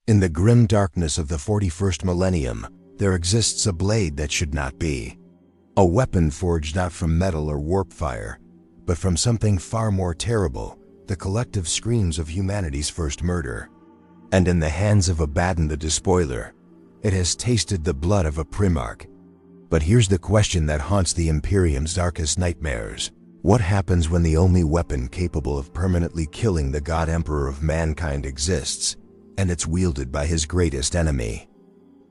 In the grim darkness of the 41st millennium, there exists a blade that should not be. A weapon forged not from metal or warp fire, but from something far more terrible, the collective screams of humanity's first murder. And in the hands of Abaddon the Despoiler, it has tasted the blood of a Primarch. But here's the question that haunts the Imperium's darkest nightmares. What happens when the only weapon capable of permanently killing the God Emperor of mankind exists, and it's wielded by his greatest enemy?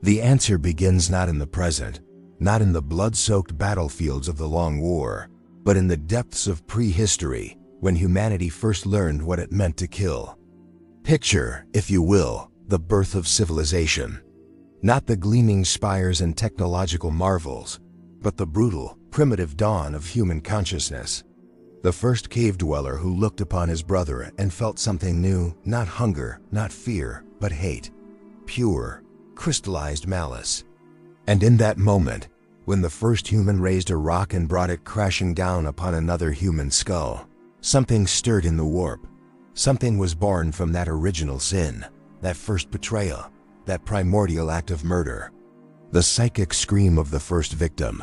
The answer begins not in the present, not in the blood-soaked battlefields of the Long War, but in the depths of prehistory, when humanity first learned what it meant to kill. Picture, if you will, the birth of civilization. Not the gleaming spires and technological marvels, but the brutal, primitive dawn of human consciousness. The first cave dweller who looked upon his brother and felt something new, not hunger, not fear, but hate. Pure, crystallized malice. And in that moment, when the first human raised a rock and brought it crashing down upon another human skull, something stirred in the warp. Something was born from that original sin, that first betrayal, that primordial act of murder. The psychic scream of the first victim,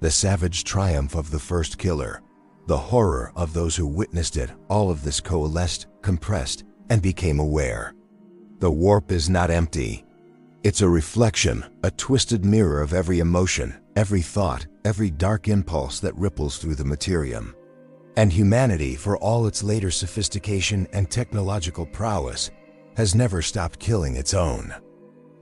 the savage triumph of the first killer, the horror of those who witnessed it. All of this coalesced, compressed, and became aware. The warp is not empty. It's a reflection, a twisted mirror of every emotion, every thought, every dark impulse that ripples through the materium. And humanity, for all its later sophistication and technological prowess, has never stopped killing its own.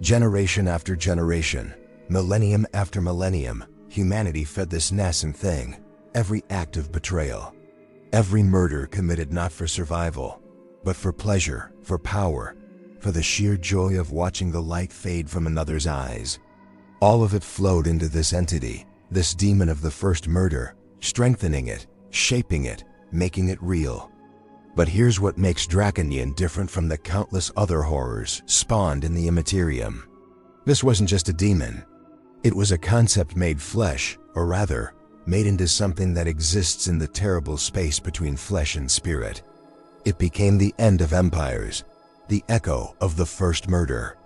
Generation after generation, millennium after millennium, humanity fed this nascent thing, every act of betrayal, every murder committed not for survival, but for pleasure, for power, for the sheer joy of watching the light fade from another's eyes. All of it flowed into this entity, this demon of the first murder, strengthening it, shaping it, making it real. But here's what makes Drach'nyen different from the countless other horrors spawned in the Imperium. This wasn't just a demon. It was a concept made flesh, or rather, made into something that exists in the terrible space between flesh and spirit. It became the end of empires, the echo of the first murder.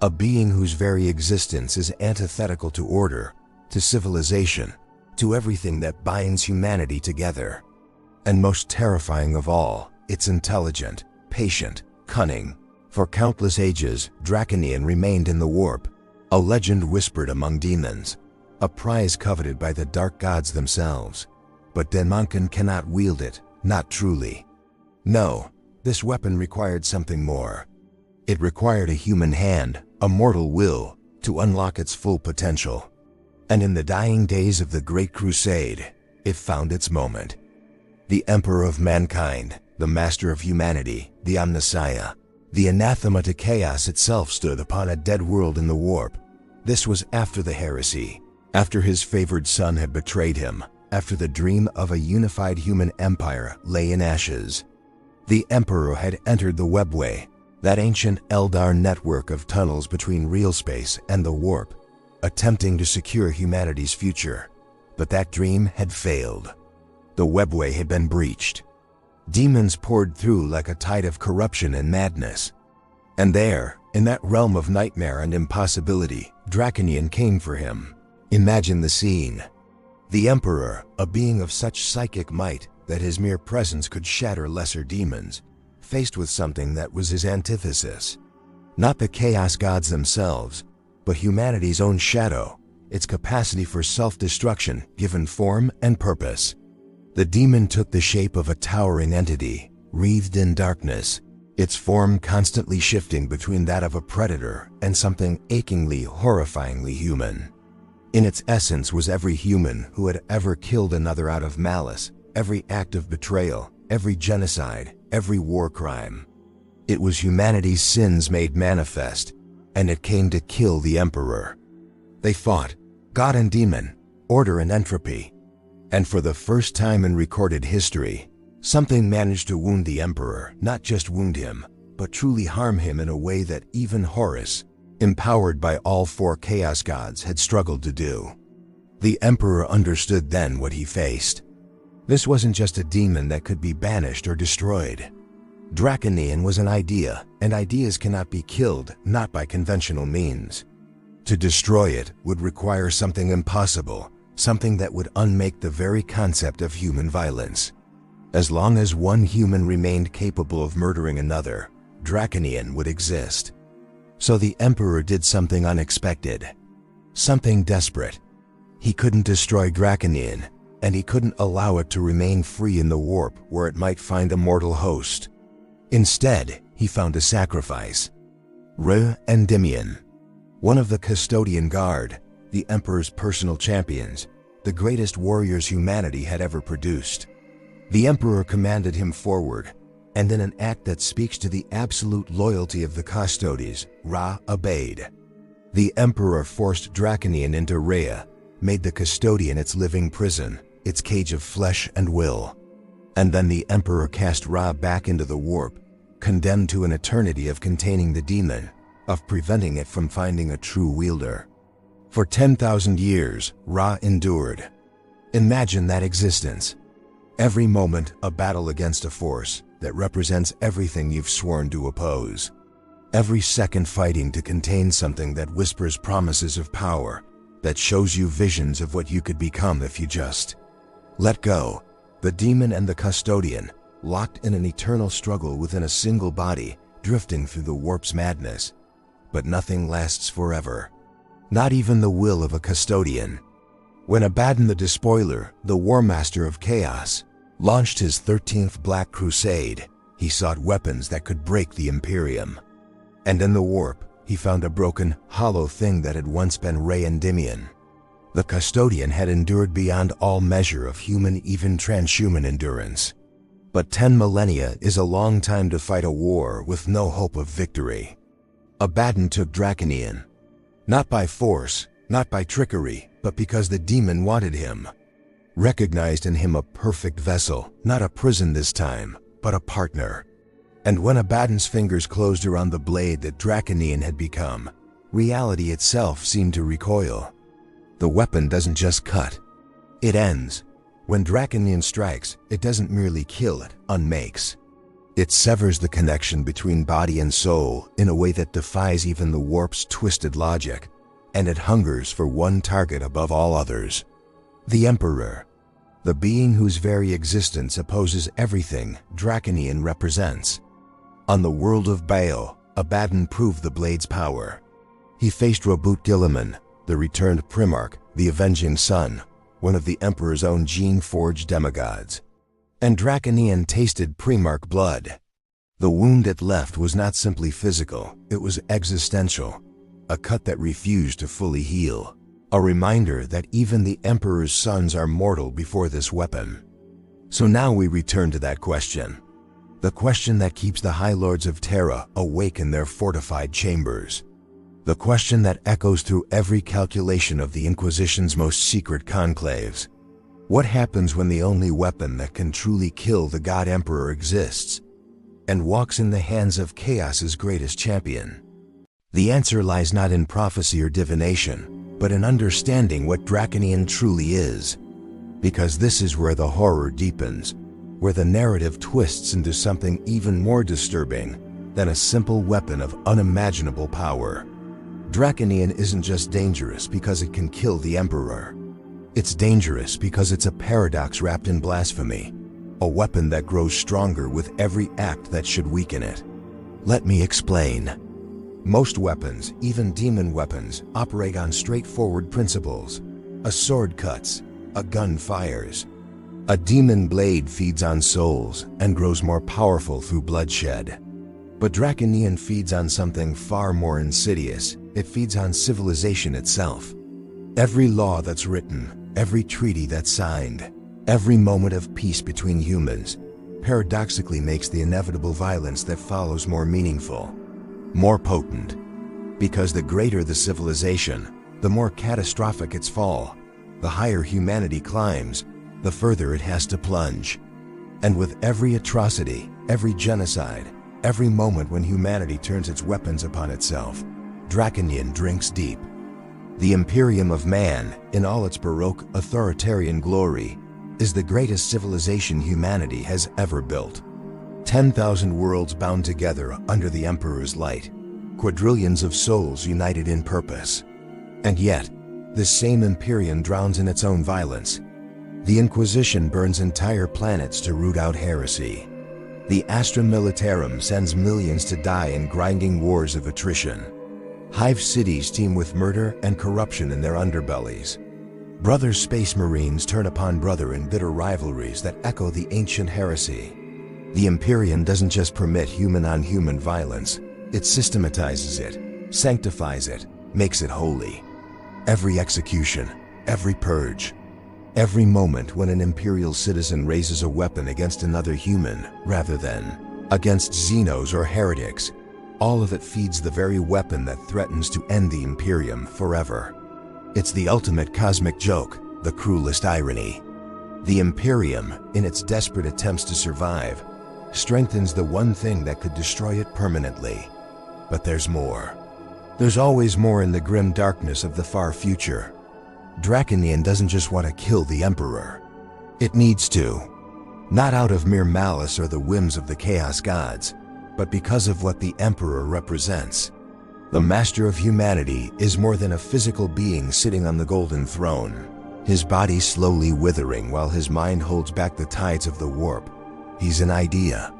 A being whose very existence is antithetical to order, to civilization, to everything that binds humanity together. And most terrifying of all, it's intelligent, patient, cunning. For countless ages, Drach'nyen remained in the warp, a legend whispered among demons, a prize coveted by the dark gods themselves. But Daemon cannot wield it, not truly. No, this weapon required something more. It required a human hand, a mortal will, to unlock its full potential. And in the dying days of the Great Crusade, it found its moment. The Emperor of mankind, the master of humanity, the Omnissiah, the anathema to chaos itself stood upon a dead world in the warp. This was after the heresy, after his favored son had betrayed him, after the dream of a unified human empire lay in ashes. The Emperor had entered the Webway, that ancient Eldar network of tunnels between real space and the warp, attempting to secure humanity's future. But that dream had failed. The Webway had been breached. Demons poured through like a tide of corruption and madness. And there, in that realm of nightmare and impossibility, Drach'nyen came for him. Imagine the scene. The Emperor, a being of such psychic might that his mere presence could shatter lesser demons, faced with something that was his antithesis. Not the chaos gods themselves, but humanity's own shadow, its capacity for self-destruction given form and purpose. The demon took the shape of a towering entity, wreathed in darkness, its form constantly shifting between that of a predator and something achingly, horrifyingly human. In its essence was every human who had ever killed another out of malice, every act of betrayal, every genocide, every war crime. It was humanity's sins made manifest, and it came to kill the Emperor. They fought, God and demon, order and entropy. And for the first time in recorded history, something managed to wound the Emperor, not just wound him, but truly harm him in a way that even Horus, empowered by all four chaos gods, had struggled to do. The Emperor understood then what he faced. This wasn't just a demon that could be banished or destroyed. Drach'nyen was an idea, and ideas cannot be killed, not by conventional means. To destroy it would require something impossible, something that would unmake the very concept of human violence. As long as one human remained capable of murdering another, Drach'nyen would exist. So the Emperor did something unexpected, something desperate. He couldn't destroy Drach'nyen, and he couldn't allow it to remain free in the warp where it might find a mortal host. Instead, he found a sacrifice. Endymion, one of the Custodian Guard, the Emperor's personal champions, the greatest warriors humanity had ever produced. The Emperor commanded him forward, and in an act that speaks to the absolute loyalty of the Custodes, obeyed. The Emperor forced Drach'nyen into Rhea, made the Custodian its living prison, its cage of flesh and will. And then the Emperor cast back into the warp, condemned to an eternity of containing the demon, of preventing it from finding a true wielder. For 10,000 years, endured. Imagine that existence. Every moment a battle against a force that represents everything you've sworn to oppose. Every second fighting to contain something that whispers promises of power, that shows you visions of what you could become if you just let go. The demon and the custodian, locked in an eternal struggle within a single body, drifting through the warp's madness. But nothing lasts forever. Not even the will of a custodian. When Abaddon the Despoiler, the War Master of Chaos, launched his 13th Black Crusade, he sought weapons that could break the Imperium. And in the warp, he found a broken, hollow thing that had once been Endymion. The custodian had endured beyond all measure of human, even transhuman endurance. But 10 millennia is a long time to fight a war with no hope of victory. Abaddon took Drach'nyen. Not by force, not by trickery, but because the demon wanted him. Recognized in him a perfect vessel, not a prison this time, but a partner. And when Abaddon's fingers closed around the blade that Drach'nyen had become, reality itself seemed to recoil. The weapon doesn't just cut, it ends. When Drach'nyen strikes, it doesn't merely kill, it unmakes. It severs the connection between body and soul in a way that defies even the warp's twisted logic, and it hungers for one target above all others. The Emperor, the being whose very existence opposes everything Drach'nyen represents. On the world of Baal, Abaddon proved the blade's power. He faced Daemon, the returned Primarch, the Avenging Sun, one of the Emperor's own gene-forged demigods. And Drach'nyen tasted Primarch blood. The wound it left was not simply physical, it was existential. A cut that refused to fully heal. A reminder that even the Emperor's sons are mortal before this weapon. So now we return to that question. The question that keeps the High Lords of Terra awake in their fortified chambers. The question that echoes through every calculation of the Inquisition's most secret conclaves. What happens when the only weapon that can truly kill the God Emperor exists, and walks in the hands of Chaos's greatest champion? The answer lies not in prophecy or divination, but in understanding what Drach'nyen truly is. Because this is where the horror deepens, where the narrative twists into something even more disturbing than a simple weapon of unimaginable power. Drach'nyen isn't just dangerous because it can kill the Emperor. It's dangerous because it's a paradox wrapped in blasphemy, a weapon that grows stronger with every act that should weaken it. Let me explain. Most weapons, even demon weapons, operate on straightforward principles. A sword cuts, a gun fires. A demon blade feeds on souls and grows more powerful through bloodshed. But Drach'nyen feeds on something far more insidious. It feeds on civilization itself. Every law that's written, every treaty that's signed, every moment of peace between humans, paradoxically makes the inevitable violence that follows more meaningful, more potent. Because the greater the civilization, the more catastrophic its fall. The higher humanity climbs, the further it has to plunge. And with every atrocity, every genocide, every moment when humanity turns its weapons upon itself, Drach'nyen drinks deep. The Imperium of man, in all its Baroque authoritarian glory, is the greatest civilization humanity has ever built. 10,000 worlds bound together under the Emperor's light, quadrillions of souls united in purpose. And yet, this same Imperium drowns in its own violence. The Inquisition burns entire planets to root out heresy. The Astra Militarum sends millions to die in grinding wars of attrition. Hive cities teem with murder and corruption in their underbellies. Brother Space Marines turn upon brother in bitter rivalries that echo the ancient heresy. The Imperium doesn't just permit human-on-human violence, it systematizes it, sanctifies it, makes it holy. Every execution, every purge, every moment when an Imperial citizen raises a weapon against another human rather than against Xenos or heretics, all of it feeds the very weapon that threatens to end the Imperium forever. It's the ultimate cosmic joke, the cruelest irony. The Imperium, in its desperate attempts to survive, strengthens the one thing that could destroy it permanently. But there's more. There's always more in the grim darkness of the far future. Drach'nyen doesn't just want to kill the Emperor. It needs to. Not out of mere malice or the whims of the Chaos Gods, but because of what the Emperor represents. The Master of Humanity is more than a physical being sitting on the Golden Throne, his body slowly withering while his mind holds back the tides of the warp. He's an idea.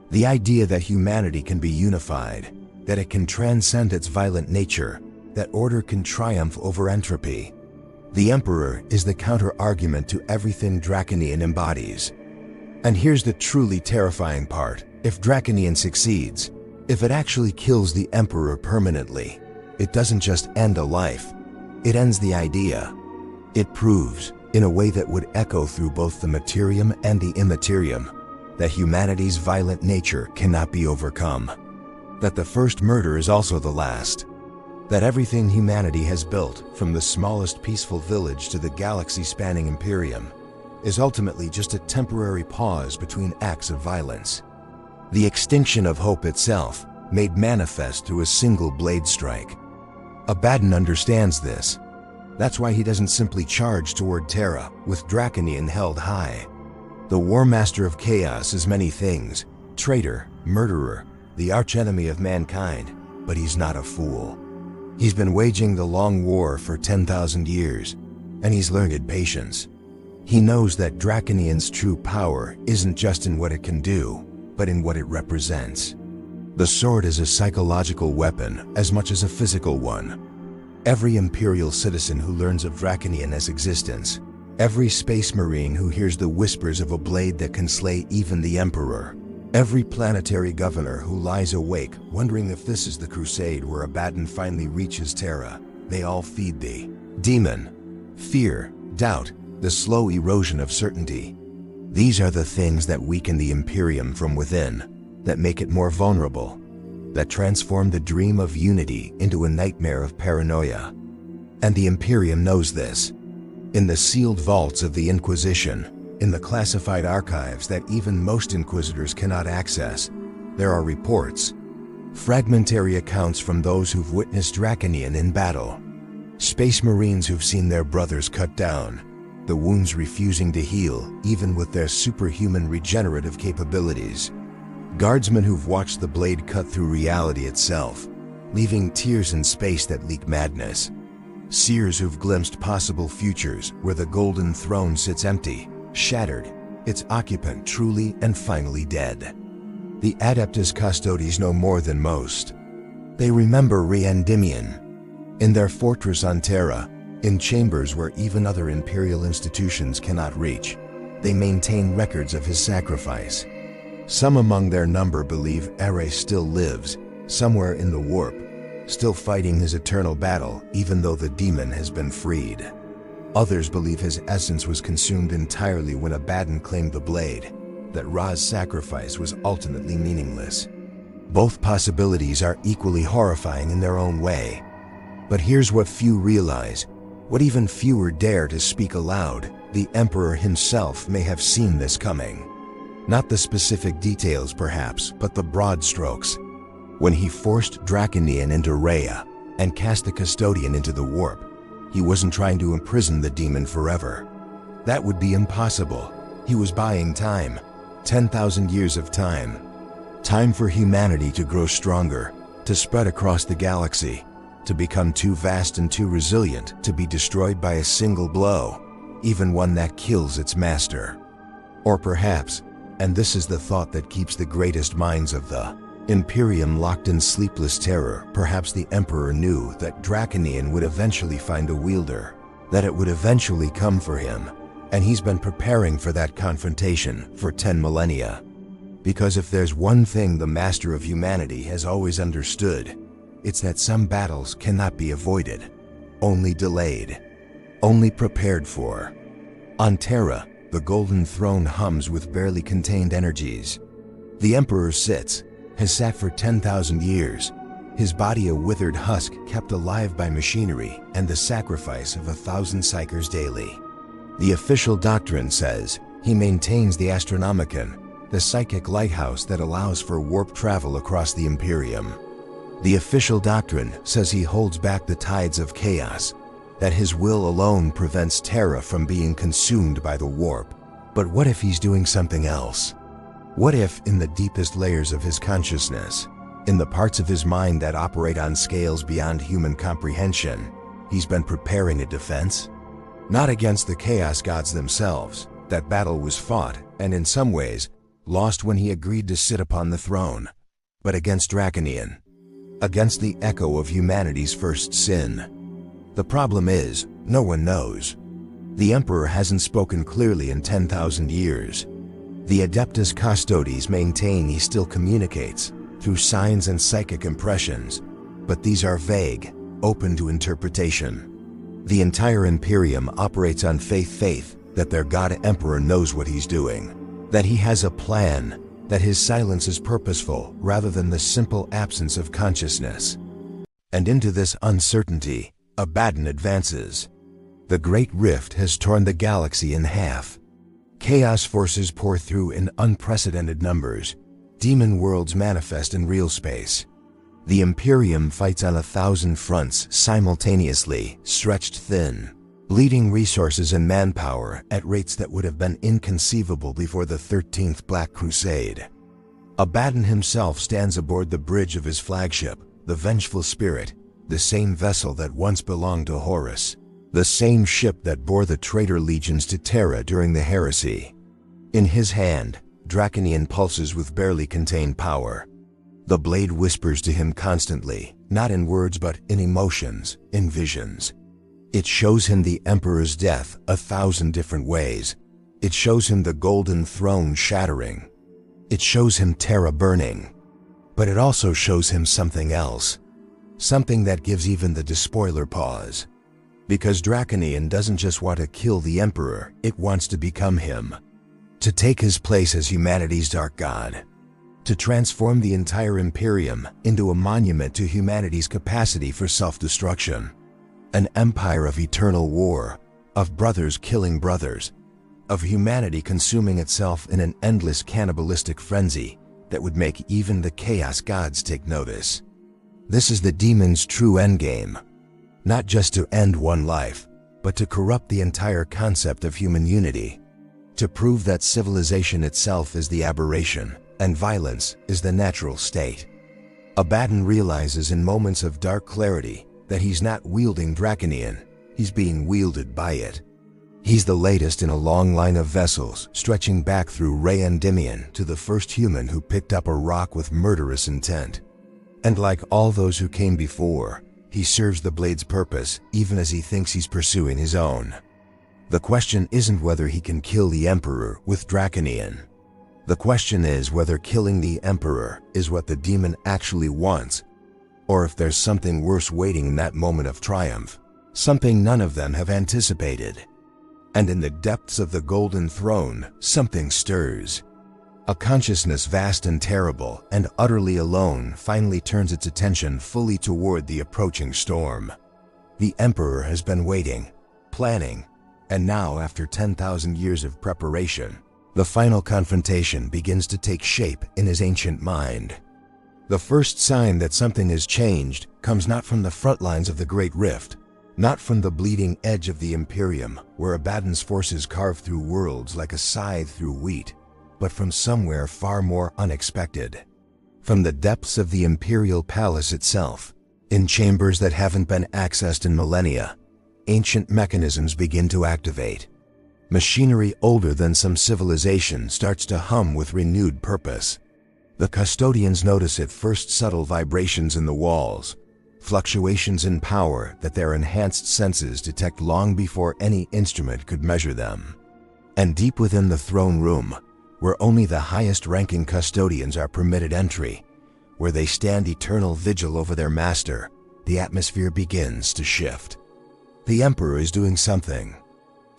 The idea that humanity can be unified, that it can transcend its violent nature, that order can triumph over entropy. The Emperor is the counter-argument to everything Drach'nyen embodies. And here's the truly terrifying part. If Drach'nyen succeeds, if it actually kills the Emperor permanently, it doesn't just end a life, it ends the idea. It proves, in a way that would echo through both the Materium and the Immaterium, that humanity's violent nature cannot be overcome. That the first murder is also the last. That everything humanity has built, from the smallest peaceful village to the galaxy-spanning Imperium, is ultimately just a temporary pause between acts of violence. The extinction of hope itself, made manifest through a single blade strike. Abaddon understands this. That's why he doesn't simply charge toward Terra, with Drach'nyen held high. The War Master of Chaos is many things: traitor, murderer, the archenemy of mankind, but he's not a fool. He's been waging the long war for 10,000 years, and he's learned patience. He knows that Drach'nyen's true power isn't just in what it can do, but in what it represents. The sword is a psychological weapon as much as a physical one. Every Imperial citizen who learns of Drach'nyen's existence, every Space Marine who hears the whispers of a blade that can slay even the Emperor, every planetary governor who lies awake wondering if this is the crusade where Abaddon finally reaches Terra, they all feed the demon. Fear, doubt, the slow erosion of certainty. These are the things that weaken the Imperium from within, that make it more vulnerable, that transform the dream of unity into a nightmare of paranoia. And the Imperium knows this. In the sealed vaults of the Inquisition, in the classified archives that even most Inquisitors cannot access, there are reports, fragmentary accounts from those who've witnessed Drach'nyen in battle. Space Marines who've seen their brothers cut down, the wounds refusing to heal even with their superhuman regenerative capabilities. Guardsmen who've watched the blade cut through reality itself, leaving tears in space that leak madness. Seers who've glimpsed possible futures where the Golden Throne sits empty, shattered, its occupant truly and finally dead. The Adeptus Custodes know more than most. They remember Endymion. In their fortress on Terra, in chambers where even other Imperial institutions cannot reach, they maintain records of his sacrifice. Some among their number believe Ares still lives, somewhere in the warp, still fighting his eternal battle even though the demon has been freed. Others believe his essence was consumed entirely when Abaddon claimed the blade, that Ra's sacrifice was ultimately meaningless. Both possibilities are equally horrifying in their own way. But here's what few realize, what even fewer dare to speak aloud: the Emperor himself may have seen this coming. Not the specific details perhaps, but the broad strokes. When he forced Drach'nyen into Rhea and cast the Custodian into the warp, he wasn't trying to imprison the demon forever. That would be impossible. He was buying time, 10,000 years of time, Time for humanity to grow stronger, to spread across the galaxy, to become too vast and too resilient to be destroyed by a single blow, even one that kills its master. Or perhaps, and this is the thought that keeps the greatest minds of the Imperium locked in sleepless terror, perhaps the Emperor knew that Drach'nyen would eventually find a wielder, that it would eventually come for him, and he's been preparing for that confrontation for 10 millennia. Because if there's one thing the Master of Humanity has always understood, it's that some battles cannot be avoided, only delayed, only prepared for. On Terra, the Golden Throne hums with barely contained energies. The Emperor sits, has sat for 10,000 years, his body a withered husk kept alive by machinery and the sacrifice of 1,000 psychers daily. The official doctrine says he maintains the Astronomicon, the psychic lighthouse that allows for warp travel across the Imperium. The official doctrine says he holds back the tides of chaos, that his will alone prevents Terra from being consumed by the warp. But what if he's doing something else? What if, in the deepest layers of his consciousness, in the parts of his mind that operate on scales beyond human comprehension, he's been preparing a defense? Not against the Chaos Gods themselves. That battle was fought, and in some ways, lost when he agreed to sit upon the throne, but against Drach'nyen, against the echo of humanity's first sin. The problem is, no one knows. The Emperor hasn't spoken clearly in 10,000 years. The Adeptus Custodes maintain he still communicates through signs and psychic impressions, but these are vague, open to interpretation. The entire Imperium operates on faith that their God Emperor knows what he's doing, that he has a plan, that his silence is purposeful rather than the simple absence of consciousness. And into this uncertainty, Abaddon advances. The Great Rift has torn the galaxy in half. Chaos forces pour through in unprecedented numbers. Demon worlds manifest in real space. The Imperium fights on 1,000 fronts simultaneously, stretched thin, bleeding resources and manpower at rates that would have been inconceivable before the 13th Black Crusade. Abaddon himself stands aboard the bridge of his flagship, the Vengeful Spirit, the same vessel that once belonged to Horus, the same ship that bore the traitor legions to Terra during the heresy. In his hand, Drach'nyen pulses with barely contained power. The blade whispers to him constantly, not in words but in emotions, in visions. It shows him the Emperor's death 1,000 different ways. It shows him the Golden Throne shattering. It shows him Terra burning. But it also shows him something else. Something that gives even the Despoiler pause. Because Drach'nyen doesn't just want to kill the Emperor, it wants to become him. To take his place as humanity's dark god. To transform the entire Imperium into a monument to humanity's capacity for self-destruction. An empire of eternal war, of brothers killing brothers, of humanity consuming itself in an endless cannibalistic frenzy that would make even the Chaos Gods take notice. This is the demon's true endgame. Not just to end one life, but to corrupt the entire concept of human unity. To prove that civilization itself is the aberration, and violence is the natural state. Abaddon realizes in moments of dark clarity that he's not wielding Drach'nyen, he's being wielded by it. He's the latest in a long line of vessels stretching back through Endymion to the first human who picked up a rock with murderous intent. And like all those who came before, he serves the blade's purpose even as he thinks he's pursuing his own. The question isn't whether he can kill the Emperor with Drach'nyen. The question is whether killing the Emperor is what the demon actually wants, or if there's something worse waiting in that moment of triumph, something none of them have anticipated. And in the depths of the Golden Throne, something stirs. A consciousness vast and terrible and utterly alone finally turns its attention fully toward the approaching storm. The Emperor has been waiting, planning, and now after 10,000 years of preparation, the final confrontation begins to take shape in his ancient mind. The first sign that something has changed comes not from the front lines of the Great Rift, not from the bleeding edge of the Imperium, where Abaddon's forces carve through worlds like a scythe through wheat, but from somewhere far more unexpected. From the depths of the imperial palace itself, in chambers that haven't been accessed in millennia, ancient mechanisms begin to activate. Machinery older than some civilization starts to hum with renewed purpose. The custodians notice at first subtle vibrations in the walls, fluctuations in power that their enhanced senses detect long before any instrument could measure them. And deep within the throne room, where only the highest-ranking custodians are permitted entry, where they stand eternal vigil over their master, the atmosphere begins to shift. The Emperor is doing something.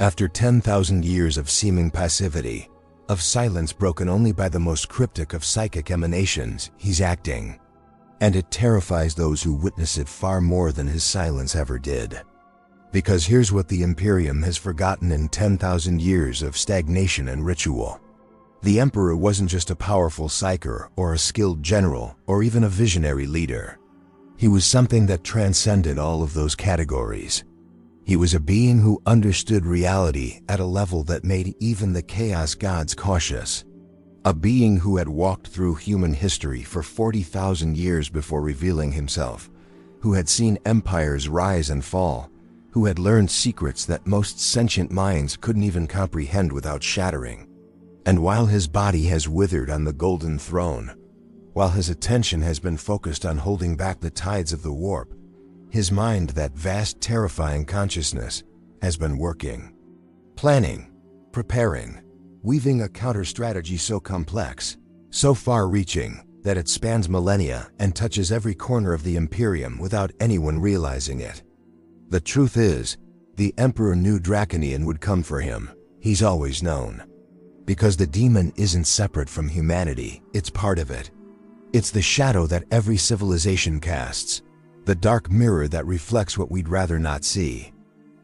After 10,000 years of seeming passivity, of silence broken only by the most cryptic of psychic emanations, he's acting. And it terrifies those who witness it far more than his silence ever did. Because here's what the Imperium has forgotten in 10,000 years of stagnation and ritual. The Emperor wasn't just a powerful psyker or a skilled general or even a visionary leader. He was something that transcended all of those categories. He was a being who understood reality at a level that made even the chaos gods cautious. A being who had walked through human history for 40,000 years before revealing himself, who had seen empires rise and fall, who had learned secrets that most sentient minds couldn't even comprehend without shattering. And while his body has withered on the golden throne, while his attention has been focused on holding back the tides of the warp, his mind, that vast, terrifying consciousness, has been working. Planning, preparing, weaving a counter-strategy so complex, so far-reaching, that it spans millennia and touches every corner of the Imperium without anyone realizing it. The truth is, the Emperor knew Drach'nyen would come for him. He's always known. Because the demon isn't separate from humanity, it's part of it. It's the shadow that every civilization casts, the dark mirror that reflects what we'd rather not see.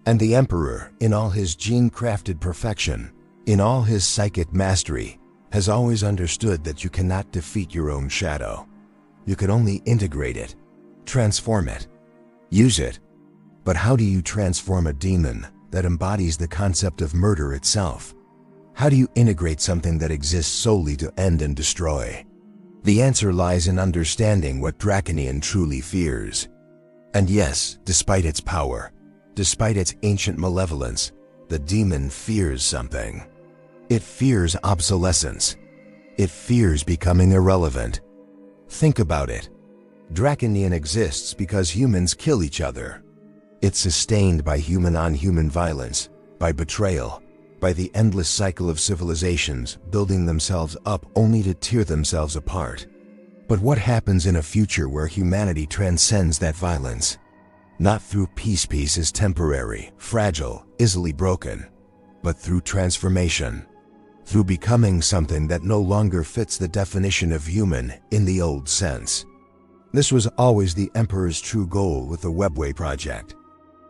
And the Emperor, in all his gene-crafted perfection, in all his psychic mastery, has always understood that you cannot defeat your own shadow. You can only integrate it, transform it, use it. But how do you transform a demon that embodies the concept of murder itself? How do you integrate something that exists solely to end and destroy? The answer lies in understanding what Drach'nyen truly fears. And yes, despite its power, despite its ancient malevolence, the demon fears something. It fears obsolescence. It fears becoming irrelevant. Think about it. Drach'nyen exists because humans kill each other. It's sustained by human-on-human violence, by betrayal, by the endless cycle of civilizations building themselves up only to tear themselves apart. But what happens in a future where humanity transcends that violence? Not through peace is temporary, fragile, easily broken, but through transformation, through becoming something that no longer fits the definition of human in the old sense. This was always the Emperor's true goal with the Webway project.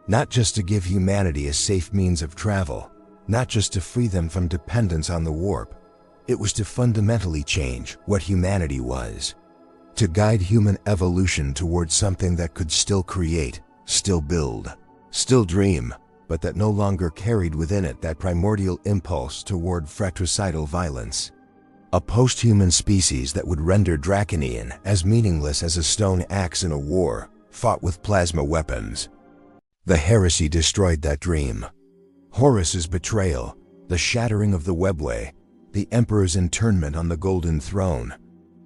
Not just to give humanity a safe means of travel, not just to free them from dependence on the warp. It was to fundamentally change what humanity was. To guide human evolution towards something that could still create, still build, still dream, but that no longer carried within it that primordial impulse toward fratricidal violence. A post-human species that would render Drach'nyen as meaningless as a stone axe in a war fought with plasma weapons. The heresy destroyed that dream. Horus's betrayal, the shattering of the Webway, the Emperor's internment on the Golden Throne,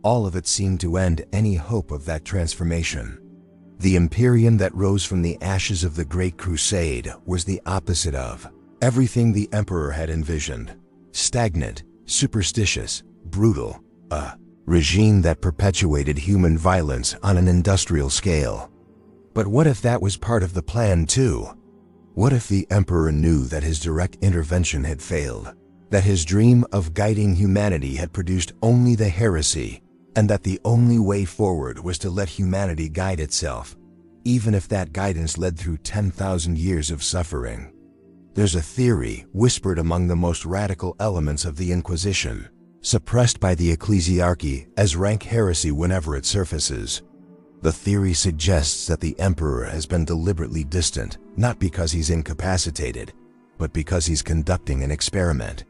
all of it seemed to end any hope of that transformation. The Imperium that rose from the ashes of the Great Crusade was the opposite of everything the Emperor had envisioned. Stagnant, superstitious, brutal, a regime that perpetuated human violence on an industrial scale. But what if that was part of the plan too? What if the Emperor knew that his direct intervention had failed, that his dream of guiding humanity had produced only the heresy, and that the only way forward was to let humanity guide itself, even if that guidance led through 10,000 years of suffering? There's a theory whispered among the most radical elements of the Inquisition, suppressed by the ecclesiarchy as rank heresy whenever it surfaces. The theory suggests that the Emperor has been deliberately distant, not because he's incapacitated, but because he's conducting an experiment.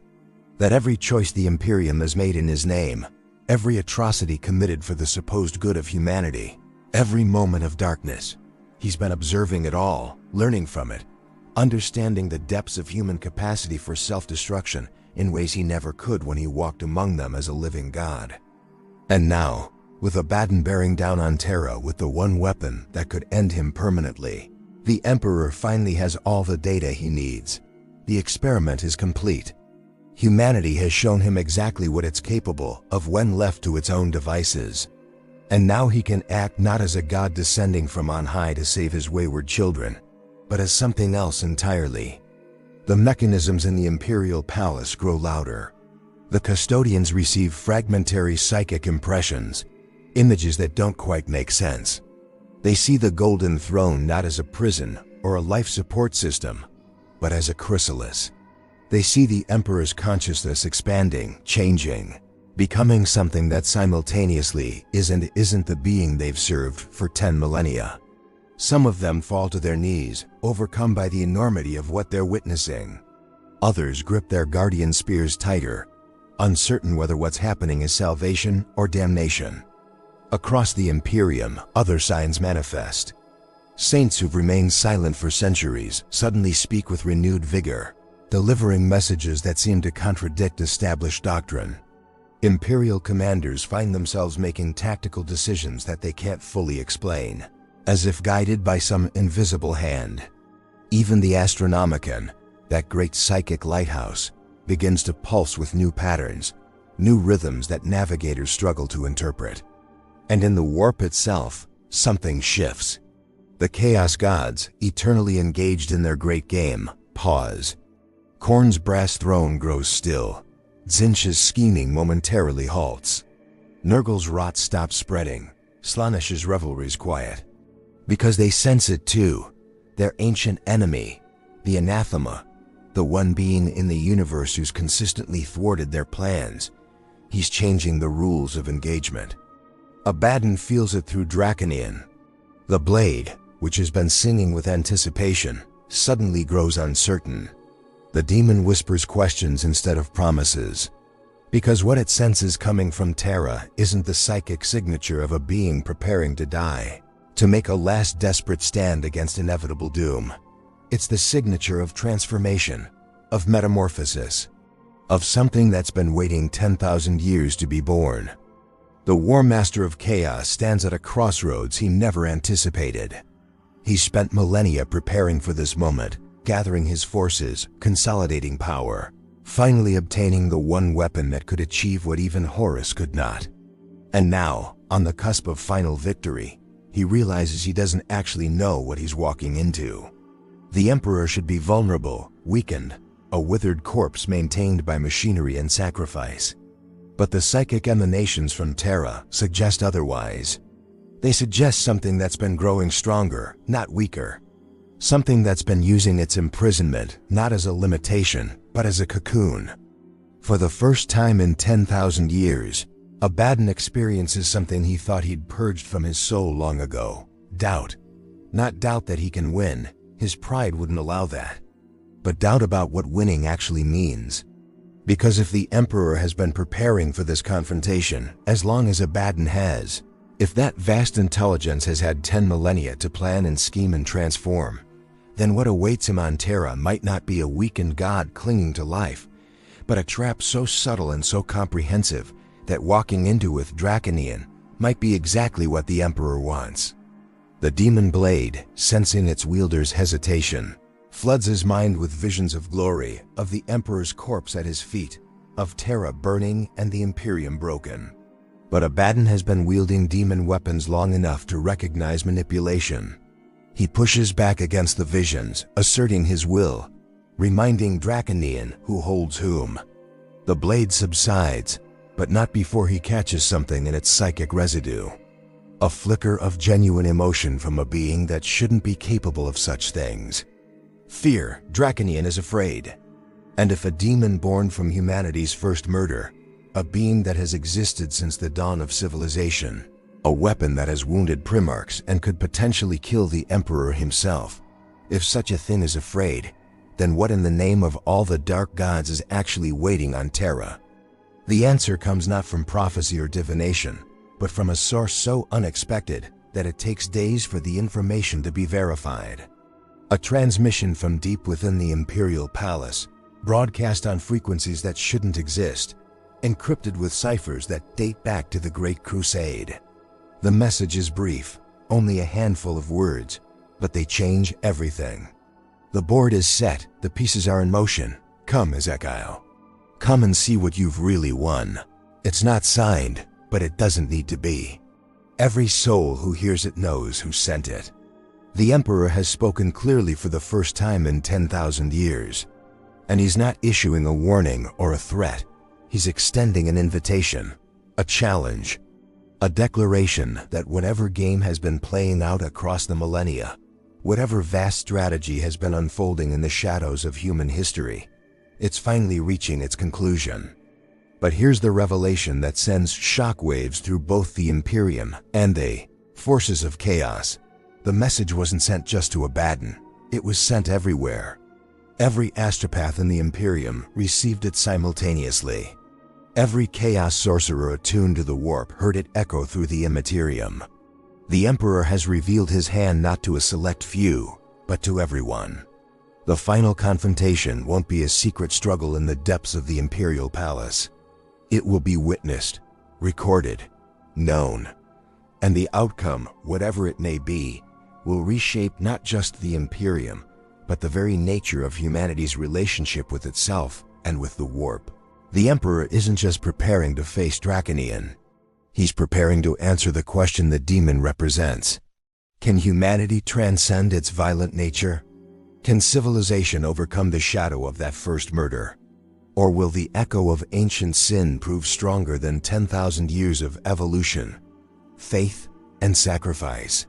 That every choice the Imperium has made in his name, every atrocity committed for the supposed good of humanity, every moment of darkness. He's been observing it all, learning from it, understanding the depths of human capacity for self-destruction in ways he never could when he walked among them as a living god. And now, with Abaddon bearing down on Terra with the one weapon that could end him permanently, the Emperor finally has all the data he needs. The experiment is complete. Humanity has shown him exactly what it's capable of when left to its own devices. And now he can act not as a god descending from on high to save his wayward children, but as something else entirely. The mechanisms in the Imperial Palace grow louder. The custodians receive fragmentary psychic impressions, images that don't quite make sense. They see the Golden Throne not as a prison or a life support system, but as a chrysalis. They see the Emperor's consciousness expanding, changing, becoming something that simultaneously is and isn't the being they've served for 10 millennia. Some of them fall to their knees, overcome by the enormity of what they're witnessing. Others grip their guardian spears tighter, uncertain whether what's happening is salvation or damnation. Across the Imperium, other signs manifest. Saints who've remained silent for centuries suddenly speak with renewed vigor, delivering messages that seem to contradict established doctrine. Imperial commanders find themselves making tactical decisions that they can't fully explain, as if guided by some invisible hand. Even the Astronomicon, that great psychic lighthouse, begins to pulse with new patterns, new rhythms that navigators struggle to interpret. And in the warp itself, something shifts. The Chaos Gods, eternally engaged in their great game, pause. Khorne's brass throne grows still. Tzeentch's scheming momentarily halts. Nurgle's rot stops spreading. Slaanesh's revelries quiet. Because they sense it too. Their ancient enemy, the anathema, the one being in the universe who's consistently thwarted their plans. He's changing the rules of engagement. Abaddon feels it through Drach'nyen. The blade, which has been singing with anticipation, suddenly grows uncertain. The demon whispers questions instead of promises. Because what it senses coming from Terra isn't the psychic signature of a being preparing to die, to make a last desperate stand against inevitable doom. It's the signature of transformation, of metamorphosis, of something that's been waiting 10,000 years to be born. The War Master of Chaos stands at a crossroads he never anticipated. He spent millennia preparing for this moment, gathering his forces, consolidating power, finally obtaining the one weapon that could achieve what even Horus could not. And now, on the cusp of final victory, he realizes he doesn't actually know what he's walking into. The Emperor should be vulnerable, weakened, a withered corpse maintained by machinery and sacrifice. But the psychic emanations from Terra suggest otherwise. They suggest something that's been growing stronger, not weaker. Something that's been using its imprisonment not as a limitation, but as a cocoon. For the first time in 10,000 years, Abaddon experiences something he thought he'd purged from his soul long ago. Doubt. Not doubt that he can win. His pride wouldn't allow that. But doubt about what winning actually means. Because if the Emperor has been preparing for this confrontation as long as Abaddon has, if that vast intelligence has had 10 millennia to plan and scheme and transform, then what awaits him on Terra might not be a weakened god clinging to life, but a trap so subtle and so comprehensive that walking into with Drach'nyen might be exactly what the Emperor wants. The demon blade, sensing its wielder's hesitation, floods his mind with visions of glory, of the Emperor's corpse at his feet, of Terra burning and the Imperium broken. But Abaddon has been wielding demon weapons long enough to recognize manipulation. He pushes back against the visions, asserting his will, reminding Drach'nyen who holds whom. The blade subsides, but not before he catches something in its psychic residue. A flicker of genuine emotion from a being that shouldn't be capable of such things. Fear. Drach'nyen is afraid. And if a demon born from humanity's first murder, a being that has existed since the dawn of civilization, a weapon that has wounded Primarchs and could potentially kill the Emperor himself, if such a thing is afraid, then what in the name of all the dark gods is actually waiting on Terra? The answer comes not from prophecy or divination, but from a source so unexpected that it takes days for the information to be verified. A transmission from deep within the Imperial Palace, broadcast on frequencies that shouldn't exist, encrypted with ciphers that date back to the Great Crusade. The message is brief, only a handful of words, but they change everything. The board is set, the pieces are in motion. Come, Ezekiel. Come and see what you've really won. It's not signed, but it doesn't need to be. Every soul who hears it knows who sent it. The Emperor has spoken clearly for the first time in 10,000 years. And he's not issuing a warning or a threat. He's extending an invitation, a challenge, a declaration that whatever game has been playing out across the millennia, whatever vast strategy has been unfolding in the shadows of human history, it's finally reaching its conclusion. But here's the revelation that sends shockwaves through both the Imperium and the forces of chaos. The message wasn't sent just to Abaddon, it was sent everywhere. Every astropath in the Imperium received it simultaneously. Every chaos sorcerer attuned to the warp heard it echo through the immaterium. The Emperor has revealed his hand not to a select few, but to everyone. The final confrontation won't be a secret struggle in the depths of the Imperial Palace. It will be witnessed, recorded, known. And the outcome, whatever it may be, will reshape not just the Imperium, but the very nature of humanity's relationship with itself and with the warp. The Emperor isn't just preparing to face Drach'nyen. He's preparing to answer the question the demon represents. Can humanity transcend its violent nature? Can civilization overcome the shadow of that first murder? Or will the echo of ancient sin prove stronger than 10,000 years of evolution, faith, and sacrifice?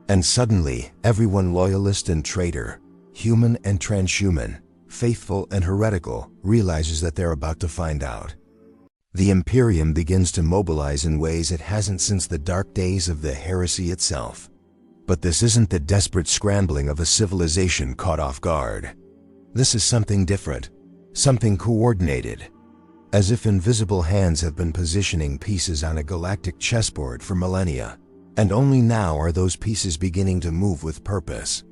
And suddenly, everyone loyalist and traitor, human and transhuman, faithful and heretical, realizes that they're about to find out. The Imperium begins to mobilize in ways it hasn't since the dark days of the heresy itself. But this isn't the desperate scrambling of a civilization caught off guard. This is something different, something coordinated, as if invisible hands have been positioning pieces on a galactic chessboard for millennia, and only now are those pieces beginning to move with purpose.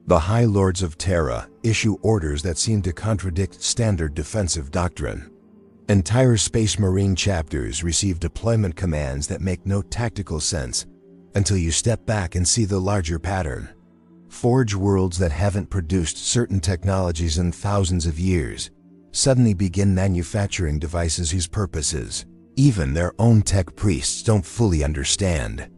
The High Lords of Terra issue orders that seem to contradict standard defensive doctrine. Entire Space Marine chapters receive deployment commands that make no tactical sense until you step back and see the larger pattern. Forge worlds that haven't produced certain technologies in thousands of years suddenly begin manufacturing devices whose purposes even their own tech priests don't fully understand.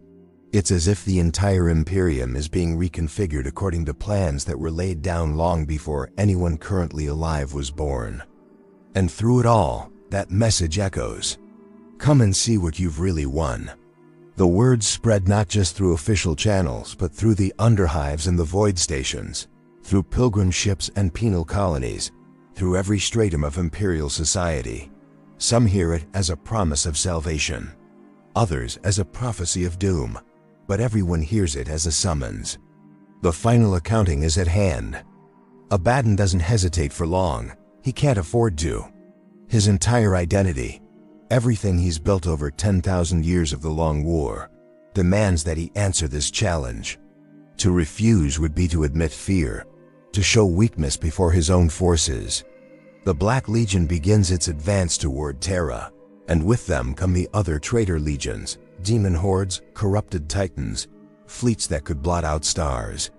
It's as if the entire Imperium is being reconfigured according to plans that were laid down long before anyone currently alive was born. And through it all, that message echoes. Come and see what you've really won. The words spread not just through official channels, but through the underhives and the void stations, through pilgrim ships and penal colonies, through every stratum of imperial society. Some hear it as a promise of salvation, others as a prophecy of doom, but everyone hears it as a summons. The final accounting is at hand. Abaddon doesn't hesitate for long. He can't afford to. His entire identity, everything he's built over 10,000 years of the Long War, demands that he answer this challenge. To refuse would be to admit fear, to show weakness before his own forces. The Black Legion begins its advance toward Terra, and with them come the other traitor legions, demon hordes, corrupted titans, fleets that could blot out stars.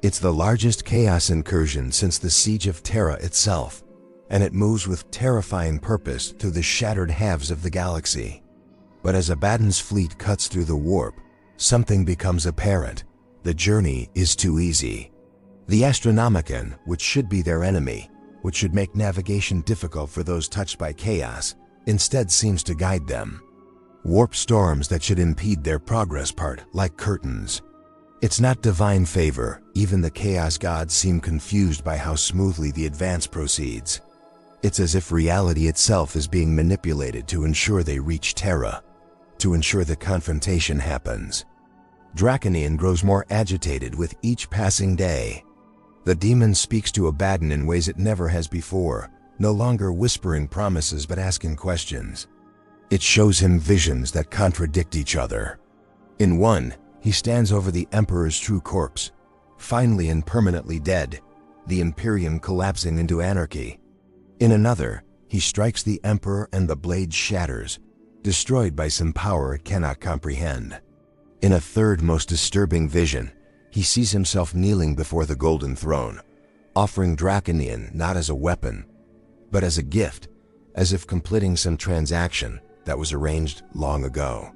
It's the largest chaos incursion since the siege of Terra itself, and it moves with terrifying purpose through the shattered halves of the galaxy. But as Abaddon's fleet cuts through the warp, something becomes apparent. The journey is too easy. The Astronomicon, which should be their enemy, which should make navigation difficult for those touched by chaos, instead seems to guide them. Warp storms that should impede their progress part like curtains. It's not divine favor. Even the chaos gods seem confused by how smoothly the advance proceeds. It's as if reality itself is being manipulated to ensure they reach Terra, to ensure the confrontation happens. Drach'nyen grows more agitated with each passing day. The demon speaks to Abaddon in ways it never has before, no longer whispering promises but asking questions. It shows him visions that contradict each other. In one, he stands over the Emperor's true corpse, finally and permanently dead, the Imperium collapsing into anarchy. In another, he strikes the Emperor and the blade shatters, destroyed by some power it cannot comprehend. In a third most disturbing vision, he sees himself kneeling before the Golden Throne, offering Drach'nyen not as a weapon, but as a gift, as if completing some transaction that was arranged long ago.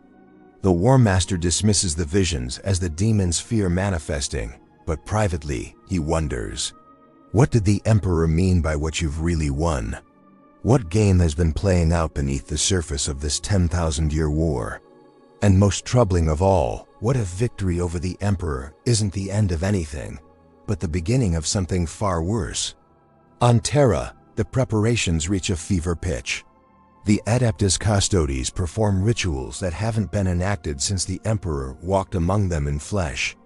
The War Master dismisses the visions as the demon's fear manifesting, but privately he wonders, what did the Emperor mean by what you've really won? What game has been playing out beneath the surface of this 10,000-year war? And most troubling of all, what if victory over the Emperor isn't the end of anything, but the beginning of something far worse? On Terra, the preparations reach a fever pitch. The Adeptus Custodes perform rituals that haven't been enacted since the Emperor walked among them in flesh.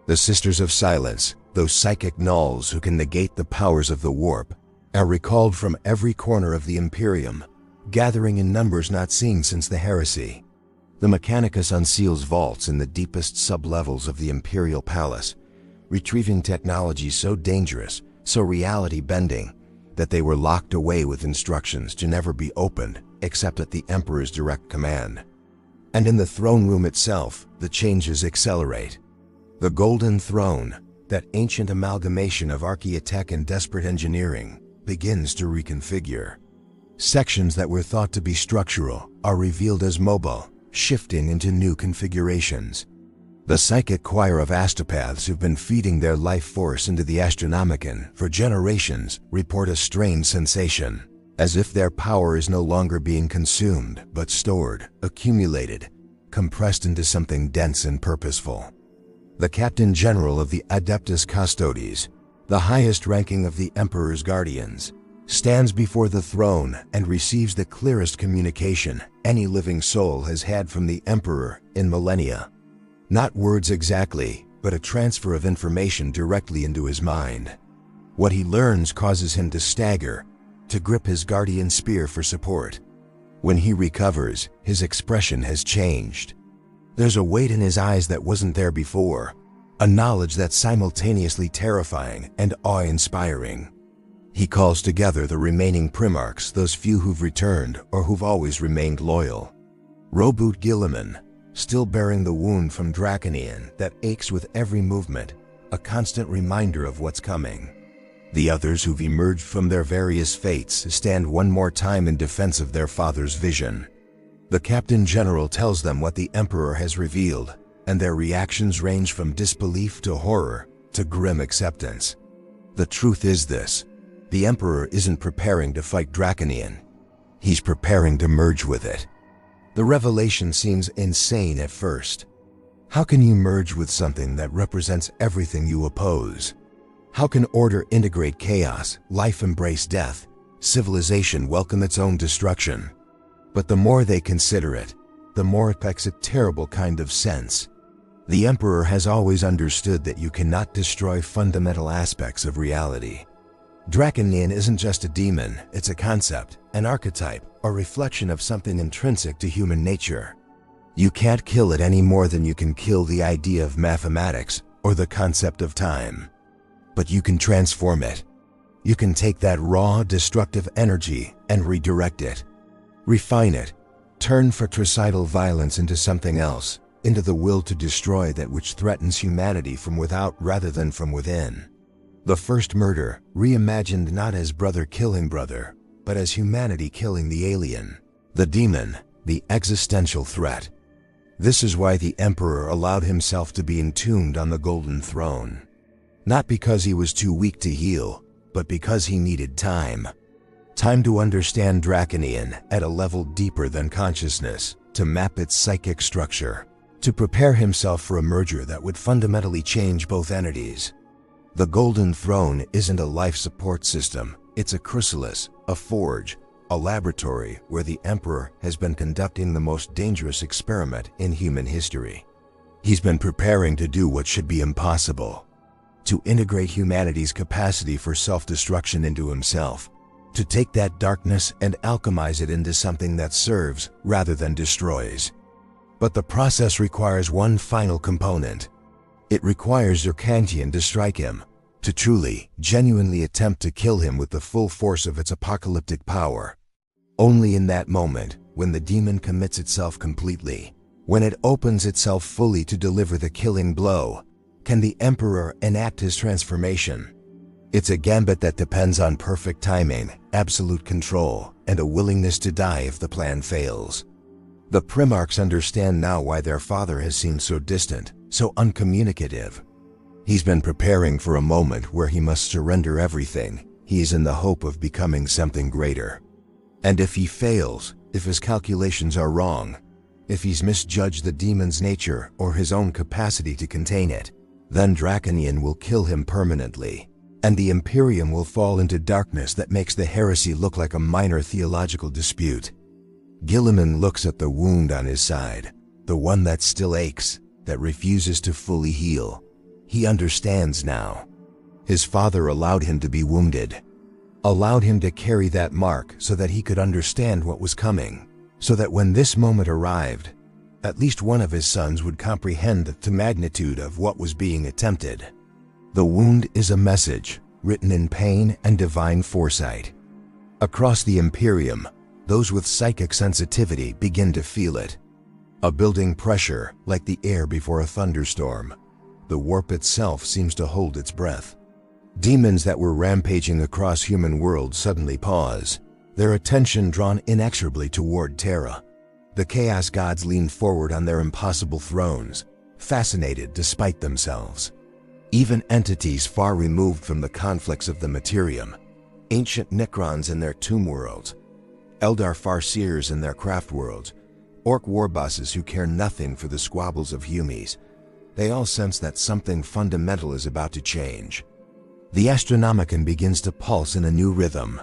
The Sisters of Silence, those psychic nulls who can negate the powers of the warp, are recalled from every corner of the Imperium, gathering in numbers not seen since the heresy. The Mechanicus unseals vaults in the deepest sublevels of the Imperial Palace, retrieving technology so dangerous, so reality-bending, that they were locked away with instructions to never be opened except at the Emperor's direct command. And in the throne room itself, the changes accelerate. The Golden Throne, that ancient amalgamation of archaeotech and desperate engineering, begins to reconfigure. Sections that were thought to be structural are revealed as mobile, shifting into new configurations. The psychic choir of astropaths who've been feeding their life force into the Astronomicon for generations report a strange sensation, as if their power is no longer being consumed, but stored, accumulated, compressed into something dense and purposeful. The Captain General of the Adeptus Custodes, the highest ranking of the Emperor's guardians, stands before the throne and receives the clearest communication any living soul has had from the Emperor in millennia. Not words exactly, but a transfer of information directly into his mind. What he learns causes him to stagger, to grip his guardian spear for support. When he recovers, his expression has changed. There's a weight in his eyes that wasn't there before, a knowledge that's simultaneously terrifying and awe-inspiring. He calls together the remaining Primarchs, those few who've returned or who've always remained loyal. Roboute Guilliman, still bearing the wound from Drach'nyen that aches with every movement, a constant reminder of what's coming. The others who've emerged from their various fates stand one more time in defense of their father's vision. The Captain General tells them what the Emperor has revealed, and their reactions range from disbelief to horror to grim acceptance. The truth is this: the Emperor isn't preparing to fight Drach'nyen. He's preparing to merge with it. The revelation seems insane at first. How can you merge with something that represents everything you oppose? How can order integrate chaos, life embrace death, civilization welcome its own destruction? But the more they consider it, the more it makes a terrible kind of sense. The Emperor has always understood that you cannot destroy fundamental aspects of reality. Drach'nyen isn't just a demon, it's a concept, an archetype, a reflection of something intrinsic to human nature. You can't kill it any more than you can kill the idea of mathematics or the concept of time. But you can transform it. You can take that raw, destructive energy and redirect it. Refine it, turn fratricidal violence into something else, into the will to destroy that which threatens humanity from without rather than from within. The first murder, reimagined not as brother killing brother, but as humanity killing the alien, the demon, the existential threat. This is why the Emperor allowed himself to be entombed on the Golden Throne. Not because he was too weak to heal, but because he needed time. Time to understand Drach'nyen at a level deeper than consciousness, to map its psychic structure, to prepare himself for a merger that would fundamentally change both entities. The Golden Throne isn't a life support system, it's a chrysalis, a forge, a laboratory where the Emperor has been conducting the most dangerous experiment in human history. He's been preparing to do what should be impossible, to integrate humanity's capacity for self-destruction into himself, to take that darkness and alchemize it into something that serves rather than destroys. But the process requires one final component. It requires Drach'nyen to strike him, to truly, genuinely attempt to kill him with the full force of its apocalyptic power. Only in that moment, when the demon commits itself completely, when it opens itself fully to deliver the killing blow, can the Emperor enact his transformation. It's a gambit that depends on perfect timing, absolute control, and a willingness to die if the plan fails. The Primarchs understand now why their father has seemed so distant, so uncommunicative. He's been preparing for a moment where he must surrender everything. He is in the hope of becoming something greater. And if he fails, if his calculations are wrong, if he's misjudged the demon's nature or his own capacity to contain it, then Drach'nyen will kill him permanently, and the Imperium will fall into darkness that makes the heresy look like a minor theological dispute. Guilliman looks at the wound on his side, the one that still aches, that refuses to fully heal. He understands now. His father allowed him to be wounded, allowed him to carry that mark so that he could understand what was coming, so that when this moment arrived, at least one of his sons would comprehend the magnitude of what was being attempted. The wound is a message, written in pain and divine foresight. Across the Imperium, those with psychic sensitivity begin to feel it. A building pressure, like the air before a thunderstorm. The warp itself seems to hold its breath. Demons that were rampaging across human worlds suddenly pause, their attention drawn inexorably toward Terra. The Chaos Gods lean forward on their impossible thrones, fascinated despite themselves. Even entities far removed from the conflicts of the Materium, ancient Necrons in their tomb worlds, Eldar Farseers in their craft worlds, Orc warbosses who care nothing for the squabbles of Humies, they all sense that something fundamental is about to change. The Astronomicon begins to pulse in a new rhythm.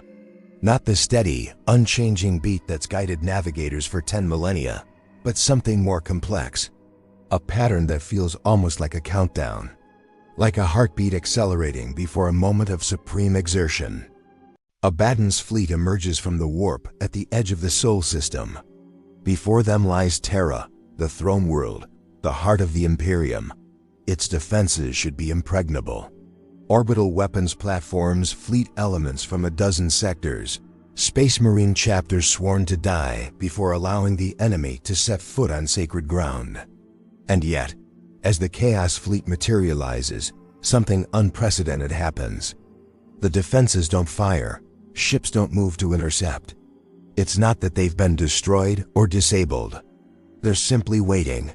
Not the steady, unchanging beat that's guided navigators for 10 millennia, but something more complex. A pattern that feels almost like a countdown. Like a heartbeat accelerating before a moment of supreme exertion. Abaddon's fleet emerges from the warp at the edge of the Sol system. Before them lies Terra, the throne world, the heart of the Imperium. Its defenses should be impregnable. Orbital weapons platforms, fleet elements from a dozen sectors, Space Marine chapters sworn to die before allowing the enemy to set foot on sacred ground. And yet, as the Chaos Fleet materializes, something unprecedented happens. The defenses don't fire, ships don't move to intercept. It's not that they've been destroyed or disabled. They're simply waiting,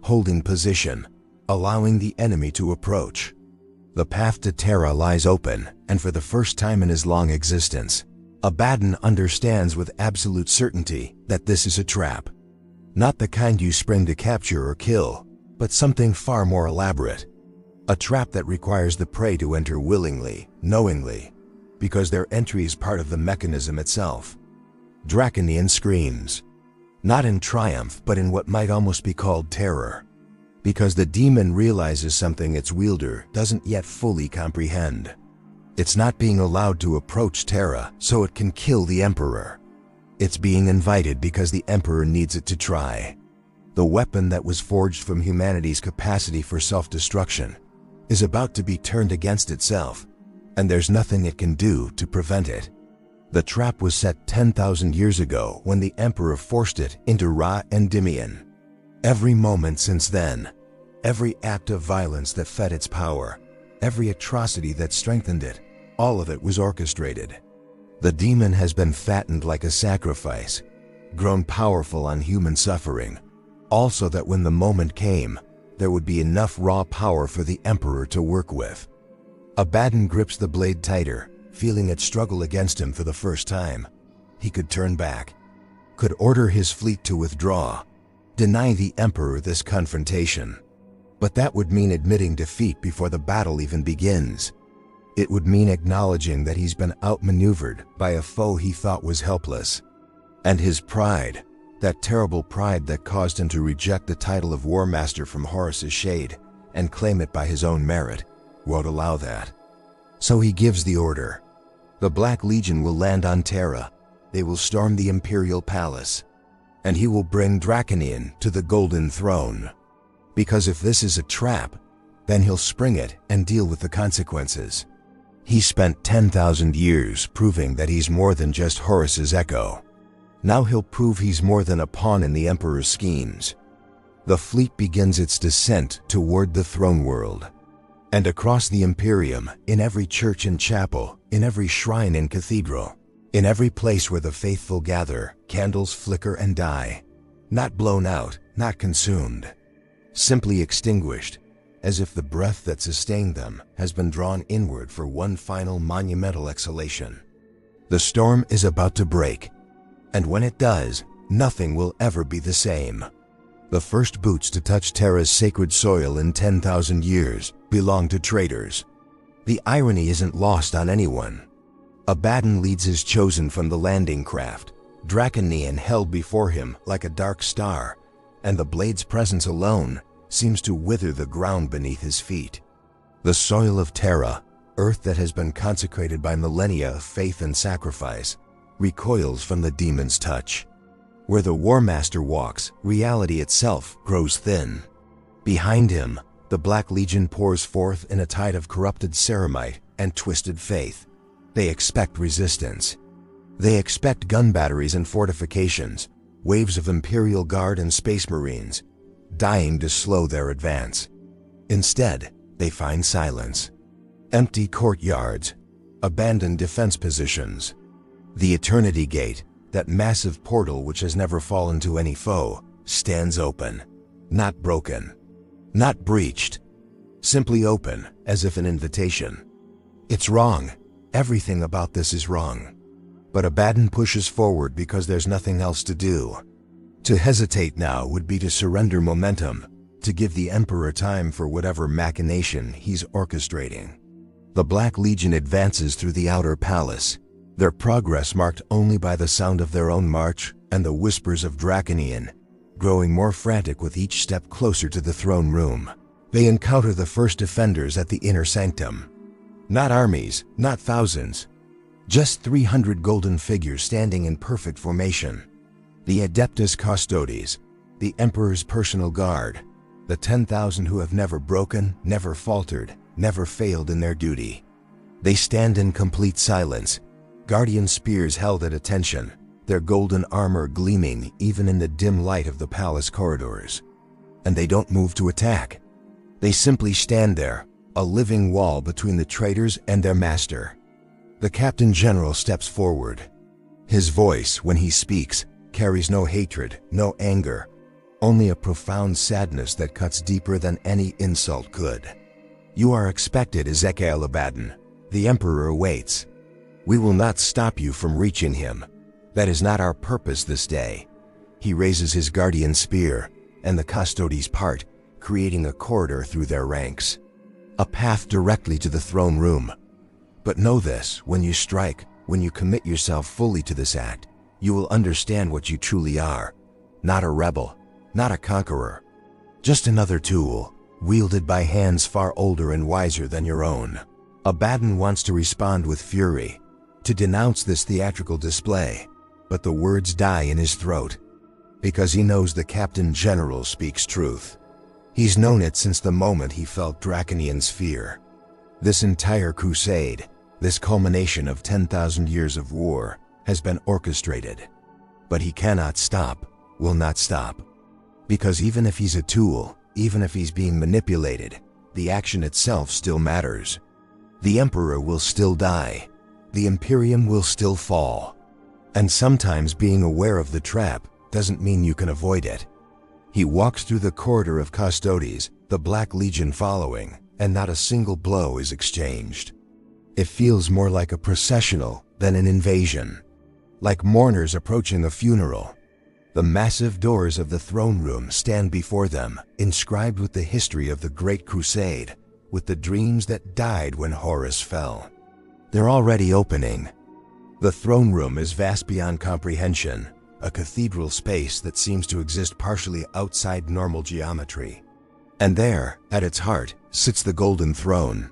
holding position, allowing the enemy to approach. The path to Terra lies open, and for the first time in his long existence, Abaddon understands with absolute certainty that this is a trap. Not the kind you spring to capture or kill, but something far more elaborate. A trap that requires the prey to enter willingly, knowingly, because their entry is part of the mechanism itself. Drach'nyen screams, not in triumph but in what might almost be called terror, because the demon realizes something its wielder doesn't yet fully comprehend. It's not being allowed to approach Terra so it can kill the Emperor. It's being invited because the Emperor needs it to try. The weapon that was forged from humanity's capacity for self-destruction is about to be turned against itself, and there's nothing it can do to prevent it. The trap was set 10,000 years ago when the Emperor forced it into Endymion. Every moment since then, every act of violence that fed its power, every atrocity that strengthened it, all of it was orchestrated. The demon has been fattened like a sacrifice, grown powerful on human suffering, all so that when the moment came, there would be enough raw power for the Emperor to work with. Abaddon grips the blade tighter, feeling it struggle against him for the first time. He could turn back, could order his fleet to withdraw, deny the Emperor this confrontation. But that would mean admitting defeat before the battle even begins. It would mean acknowledging that he's been outmaneuvered by a foe he thought was helpless. And his pride, that terrible pride that caused him to reject the title of War Master from Horus's shade and claim it by his own merit, won't allow that. So he gives the order. The Black Legion will land on Terra. They will storm the Imperial Palace. And he will bring Drach'nyen to the Golden Throne. Because if this is a trap, then he'll spring it and deal with the consequences. He spent 10,000 years proving that he's more than just Horus's echo. Now he'll prove he's more than a pawn in the Emperor's schemes. The fleet begins its descent toward the throne world. And across the Imperium, in every church and chapel, in every shrine and cathedral, in every place where the faithful gather, candles flicker and die. Not blown out, not consumed. Simply extinguished, as if the breath that sustained them has been drawn inward for one final monumental exhalation. The storm is about to break, and when it does, nothing will ever be the same. The first boots to touch Terra's sacred soil in 10,000 years belong to traitors. The irony isn't lost on anyone. Abaddon leads his chosen from the landing craft, Drach'nyen held before him like a dark star, and the blade's presence alone seems to wither the ground beneath his feet. The soil of Terra, earth that has been consecrated by millennia of faith and sacrifice, recoils from the demon's touch. Where the War Master walks, reality itself grows thin. Behind him, the Black Legion pours forth in a tide of corrupted ceramite and twisted faith. They expect resistance. They expect gun batteries and fortifications, waves of Imperial Guard and Space Marines, dying to slow their advance. Instead, they find silence. Empty courtyards, abandoned defense positions. The Eternity Gate, that massive portal which has never fallen to any foe, stands open. Not broken. Not breached. Simply open, as if an invitation. It's wrong. Everything about this is wrong. But Abaddon pushes forward because there's nothing else to do. To hesitate now would be to surrender momentum, to give the Emperor time for whatever machination he's orchestrating. The Black Legion advances through the outer palace, their progress marked only by the sound of their own march and the whispers of Drach'nyen, growing more frantic with each step closer to the throne room. They encounter the first defenders at the inner sanctum. Not armies, not thousands, just 300 golden figures standing in perfect formation. The Adeptus Custodes, the Emperor's personal guard, the 10,000 who have never broken, never faltered, never failed in their duty. They stand in complete silence, guardian spears held at attention, their golden armor gleaming even in the dim light of the palace corridors. And they don't move to attack. They simply stand there, a living wall between the traitors and their master. The Captain General steps forward. His voice, when he speaks, carries no hatred, no anger, only a profound sadness that cuts deeper than any insult could. You are expected, Ezekiel Abaddon. The Emperor awaits. We will not stop you from reaching him. That is not our purpose this day. He raises his guardian spear, and the Custodes part, creating a corridor through their ranks. A path directly to the throne room. But know this, when you strike, when you commit yourself fully to this act, you will understand what you truly are. Not a rebel, not a conqueror. Just another tool, wielded by hands far older and wiser than your own. Abaddon wants to respond with fury, to denounce this theatrical display, but the words die in his throat, because he knows the Captain General speaks truth. He's known it since the moment he felt Drach'nyen's fear. This entire crusade, this culmination of 10,000 years of war, has been orchestrated. But he cannot stop, will not stop. Because even if he's a tool, even if he's being manipulated, the action itself still matters. The Emperor will still die. The Imperium will still fall. And sometimes being aware of the trap doesn't mean you can avoid it. He walks through the corridor of Custodes, the Black Legion following, and not a single blow is exchanged. It feels more like a processional than an invasion. Like mourners approaching a funeral. The massive doors of the throne room stand before them, inscribed with the history of the Great Crusade, with the dreams that died when Horus fell. They're already opening. The throne room is vast beyond comprehension, a cathedral space that seems to exist partially outside normal geometry. And there, at its heart, sits the Golden Throne.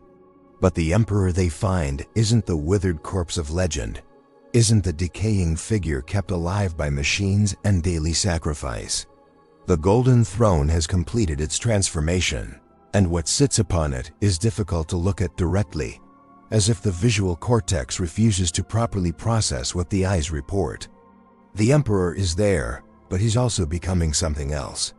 But the Emperor they find isn't the withered corpse of legend, isn't the decaying figure kept alive by machines and daily sacrifice. The Golden Throne has completed its transformation, and what sits upon it is difficult to look at directly, as if the visual cortex refuses to properly process what the eyes report. The Emperor is there, but he's also becoming something else.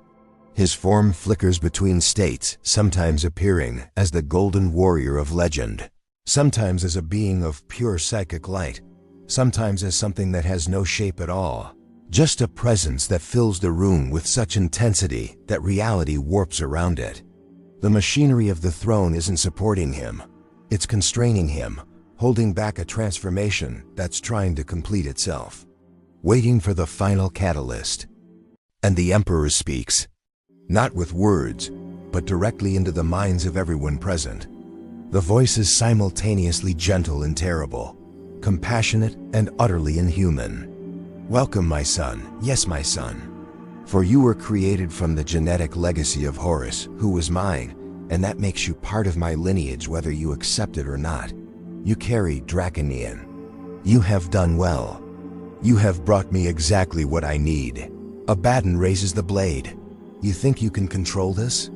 His form flickers between states, sometimes appearing as the Golden Warrior of legend, sometimes as a being of pure psychic light, sometimes as something that has no shape at all, just a presence that fills the room with such intensity that reality warps around it. The machinery of the throne isn't supporting him, it's constraining him, holding back a transformation that's trying to complete itself, waiting for the final catalyst. And the Emperor speaks, not with words, but directly into the minds of everyone present. The voice is simultaneously gentle and terrible, compassionate and utterly inhuman. Welcome, my son, yes, my son. For you were created from the genetic legacy of Horus, who was mine, and that makes you part of my lineage whether you accept it or not. You carry Drach'nyen. You have done well. You have brought me exactly what I need. Abaddon raises the blade. You think you can control this?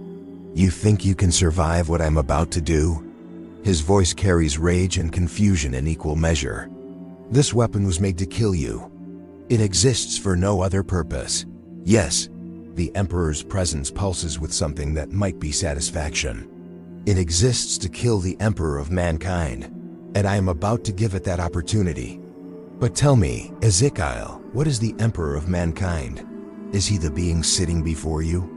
You think you can survive what I'm about to do? His voice carries rage and confusion in equal measure. This weapon was made to kill you. It exists for no other purpose. Yes, the Emperor's presence pulses with something that might be satisfaction. It exists to kill the Emperor of mankind, and I am about to give it that opportunity. But tell me, Ezekiel, what is the Emperor of mankind? Is he the being sitting before you?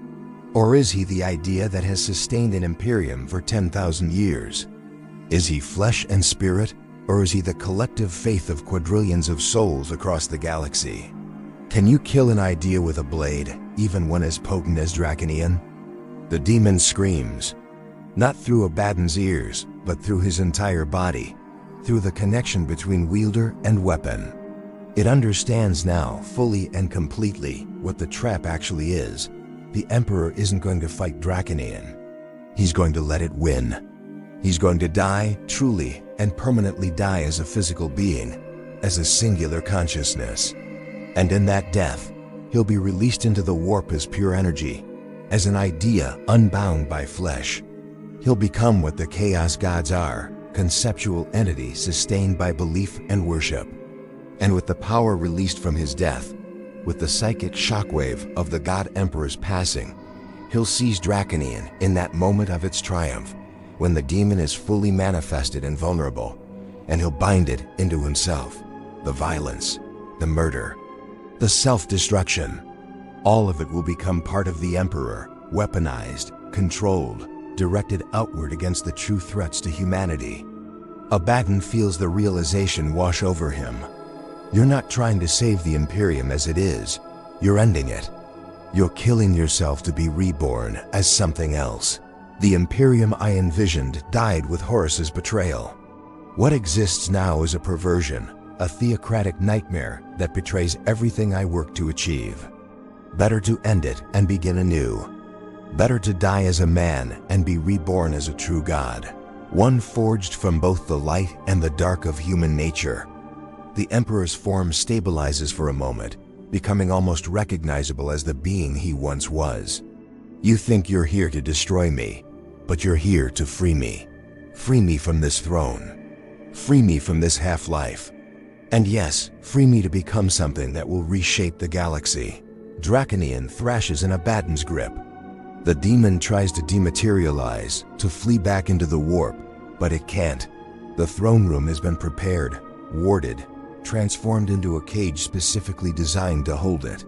Or is he the idea that has sustained an Imperium for 10,000 years? Is he flesh and spirit, or is he the collective faith of quadrillions of souls across the galaxy? Can you kill an idea with a blade, even one as potent as Drach'nyen? The demon screams, not through Abaddon's ears, but through his entire body, through the connection between wielder and weapon. It understands now, fully and completely, what the trap actually is. The Emperor isn't going to fight Drach'nyen. He's going to let it win. He's going to die, truly, and permanently die as a physical being, as a singular consciousness. And in that death, he'll be released into the warp as pure energy, as an idea unbound by flesh. He'll become what the chaos gods are, conceptual entities sustained by belief and worship. And with the power released from his death, with the psychic shockwave of the God Emperor's passing, he'll seize Drach'nyen in that moment of its triumph, when the demon is fully manifested and vulnerable, and he'll bind it into himself. The violence, the murder, the self-destruction, all of it will become part of the Emperor, weaponized, controlled, directed outward against the true threats to humanity. Abaddon feels the realization wash over him. You're not trying to save the Imperium as it is, you're ending it. You're killing yourself to be reborn as something else. The Imperium I envisioned died with Horus's betrayal. What exists now is a perversion, a theocratic nightmare that betrays everything I worked to achieve. Better to end it and begin anew. Better to die as a man and be reborn as a true god, one forged from both the light and the dark of human nature. The Emperor's form stabilizes for a moment, becoming almost recognizable as the being he once was. You think you're here to destroy me, but you're here to free me. Free me from this throne. Free me from this half-life. And yes, free me to become something that will reshape the galaxy. Drach'nyen thrashes in Abaddon's grip. The demon tries to dematerialize, to flee back into the warp, but it can't. The throne room has been prepared, warded, transformed into a cage specifically designed to hold it.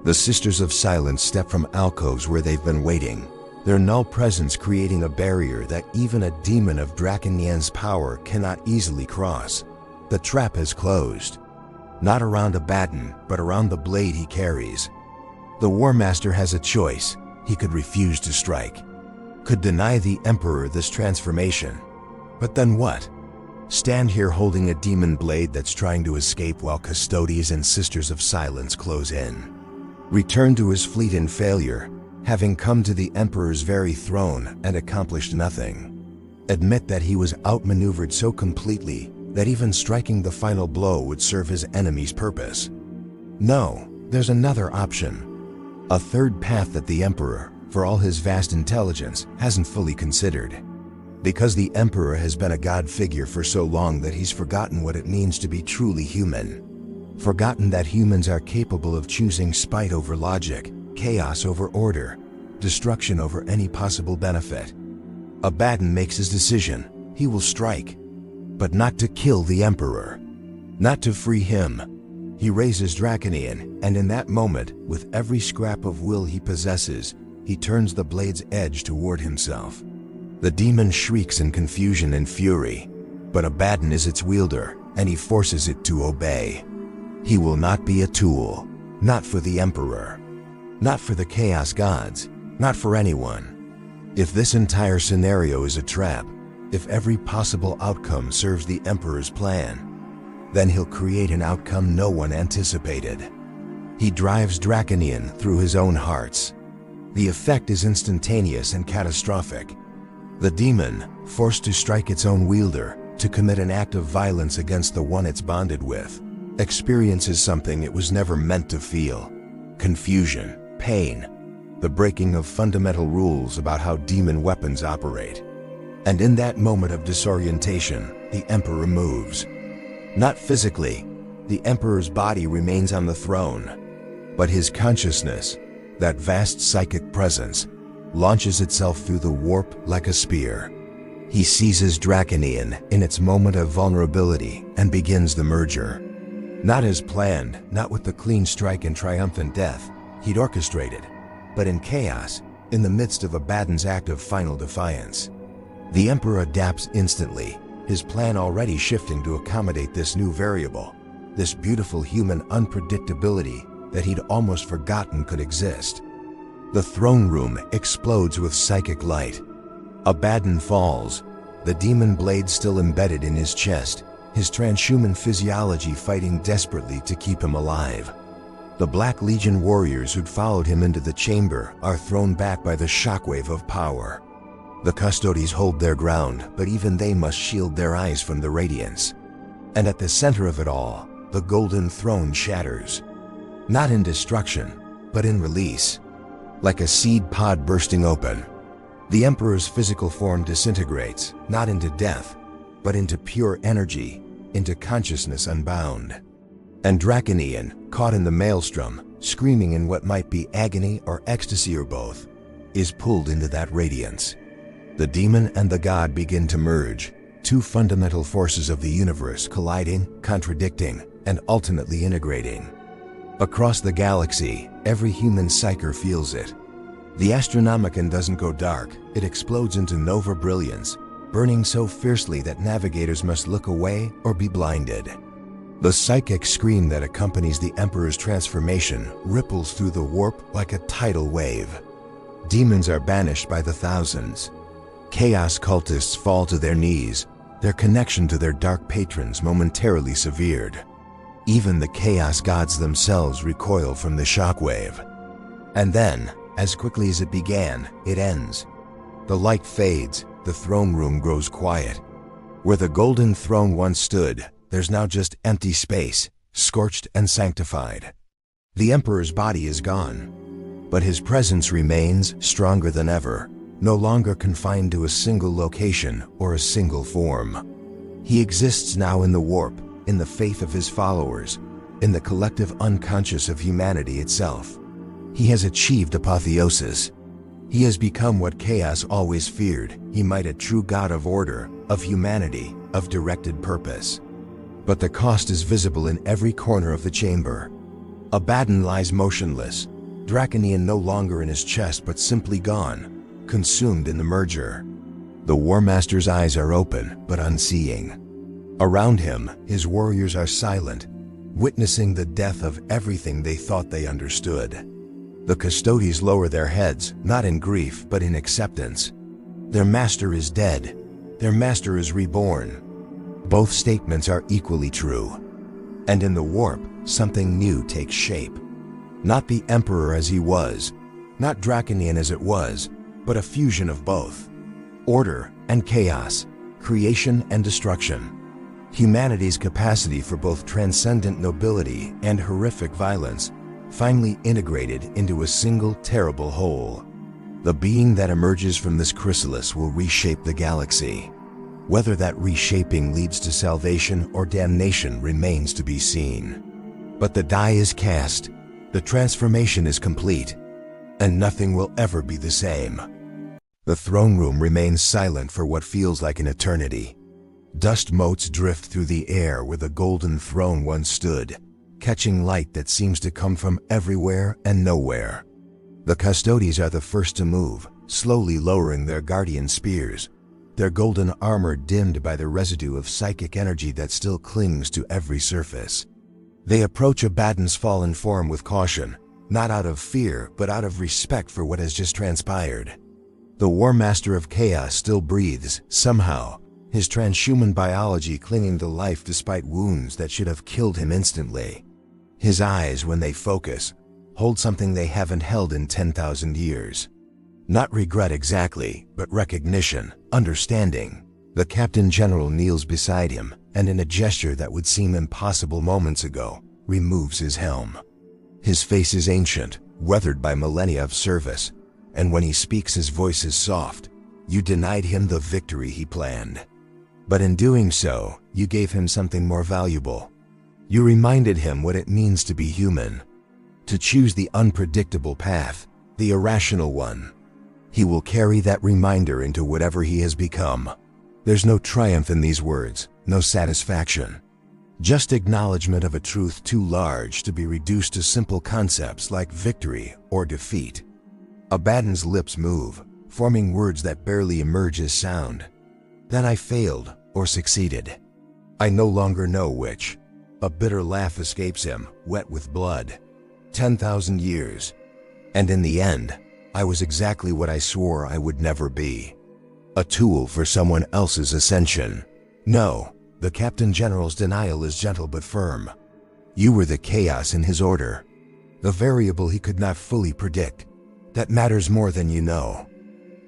The Sisters of Silence step from alcoves where they've been waiting, their null presence creating a barrier that even a demon of Drach'nyen's power cannot easily cross. The trap has closed. Not around Abaddon, but around the blade he carries. The War Master has a choice. He could refuse to strike, could deny the Emperor this transformation. But then what? Stand here holding a demon blade that's trying to escape while Custodies and Sisters of Silence close in. Return to his fleet in failure, having come to the Emperor's very throne and accomplished nothing. Admit that he was outmaneuvered so completely that even striking the final blow would serve his enemy's purpose. No, there's another option. A third path that the Emperor, for all his vast intelligence, hasn't fully considered. Because the Emperor has been a god figure for so long that he's forgotten what it means to be truly human. Forgotten that humans are capable of choosing spite over logic, chaos over order, destruction over any possible benefit. Abaddon makes his decision. He will strike, but not to kill the Emperor, not to free him. He raises Drach'nyen, and in that moment, with every scrap of will he possesses, he turns the blade's edge toward himself. The demon shrieks in confusion and fury, but Abaddon is its wielder, and he forces it to obey. He will not be a tool, not for the Emperor, not for the Chaos Gods, not for anyone. If this entire scenario is a trap, if every possible outcome serves the Emperor's plan, then he'll create an outcome no one anticipated. He drives Drach'nyen through his own hearts. The effect is instantaneous and catastrophic. The demon, forced to strike its own wielder, to commit an act of violence against the one it's bonded with, experiences something it was never meant to feel: confusion, pain, the breaking of fundamental rules about how demon weapons operate. And in that moment of disorientation, the Emperor moves. Not physically, the Emperor's body remains on the throne, but his consciousness, that vast psychic presence, launches itself through the warp like a spear. He seizes Drach'nyen in its moment of vulnerability and begins the merger. Not as planned, not with the clean strike and triumphant death he'd orchestrated, but in chaos, in the midst of Abaddon's act of final defiance. The Emperor adapts instantly, his plan already shifting to accommodate this new variable, this beautiful human unpredictability that he'd almost forgotten could exist. The throne room explodes with psychic light. Abaddon falls, the demon blade still embedded in his chest, his transhuman physiology fighting desperately to keep him alive. The Black Legion warriors who'd followed him into the chamber are thrown back by the shockwave of power. The custodies hold their ground, but even they must shield their eyes from the radiance. And at the center of it all, the golden throne shatters. Not in destruction, but in release. Like a seed pod bursting open, the Emperor's physical form disintegrates, not into death, but into pure energy, into consciousness unbound. And Drach'nyen, caught in the maelstrom, screaming in what might be agony or ecstasy or both, is pulled into that radiance. The demon and the god begin to merge, two fundamental forces of the universe colliding, contradicting, and ultimately integrating. Across the galaxy, every human psyker feels it. The Astronomicon doesn't go dark, it explodes into nova brilliance, burning so fiercely that navigators must look away or be blinded. The psychic scream that accompanies the Emperor's transformation ripples through the warp like a tidal wave. Demons are banished by the thousands. Chaos cultists fall to their knees, their connection to their dark patrons momentarily severed. Even the Chaos Gods themselves recoil from the shockwave. And then, as quickly as it began, it ends. The light fades, the throne room grows quiet. Where the golden throne once stood, there's now just empty space, scorched and sanctified. The Emperor's body is gone, but his presence remains stronger than ever, no longer confined to a single location or a single form. He exists now in the warp, in the faith of his followers, in the collective unconscious of humanity itself. He has achieved apotheosis. He has become what chaos always feared. He might a true god of order, of humanity, of directed purpose. But the cost is visible in every corner of the chamber. Abaddon lies motionless, Drach'nyen no longer in his chest but simply gone, consumed in the merger. The War Master's eyes are open but unseeing. Around him, his warriors are silent, witnessing the death of everything they thought they understood. The custodies lower their heads, not in grief, but in acceptance. Their master is dead. Their master is reborn. Both statements are equally true. And in the warp, something new takes shape. Not the Emperor as he was, not Drach'nyen as it was, but a fusion of both. order and chaos, creation and destruction. Humanity's capacity for both transcendent nobility and horrific violence finally integrated into a single terrible whole. The being that emerges from this chrysalis will reshape the galaxy. Whether that reshaping leads to salvation or damnation remains to be seen. But the die is cast, the transformation is complete, and nothing will ever be the same. The throne room remains silent for what feels like an eternity. Dust motes drift through the air where the golden throne once stood, catching light that seems to come from everywhere and nowhere. The custodies are the first to move, slowly lowering their guardian spears, their golden armor dimmed by the residue of psychic energy that still clings to every surface. They approach Abaddon's fallen form with caution, not out of fear but out of respect for what has just transpired. The War Master of Chaos still breathes, somehow, his transhuman biology clinging to life despite wounds that should have killed him instantly. His eyes, when they focus, hold something they haven't held in 10,000 years. Not regret exactly, but recognition, understanding. The Captain General kneels beside him, and in a gesture that would seem impossible moments ago, removes his helm. His face is ancient, weathered by millennia of service, and when he speaks his voice is soft. You denied him the victory he planned. But in doing so, you gave him something more valuable. You reminded him what it means to be human, to choose the unpredictable path, the irrational one. He will carry that reminder into whatever he has become. There's no triumph in these words, no satisfaction. Just acknowledgement of a truth too large to be reduced to simple concepts like victory or defeat. Abaddon's lips move, forming words that barely emerge as sound. Then I failed or succeeded. I no longer know which. A bitter laugh escapes him, wet with blood. 10,000 years. And in the end, I was exactly what I swore I would never be. A tool for someone else's ascension. No, the Captain General's denial is gentle but firm. You were the chaos in his order. The variable he could not fully predict. That matters more than you know.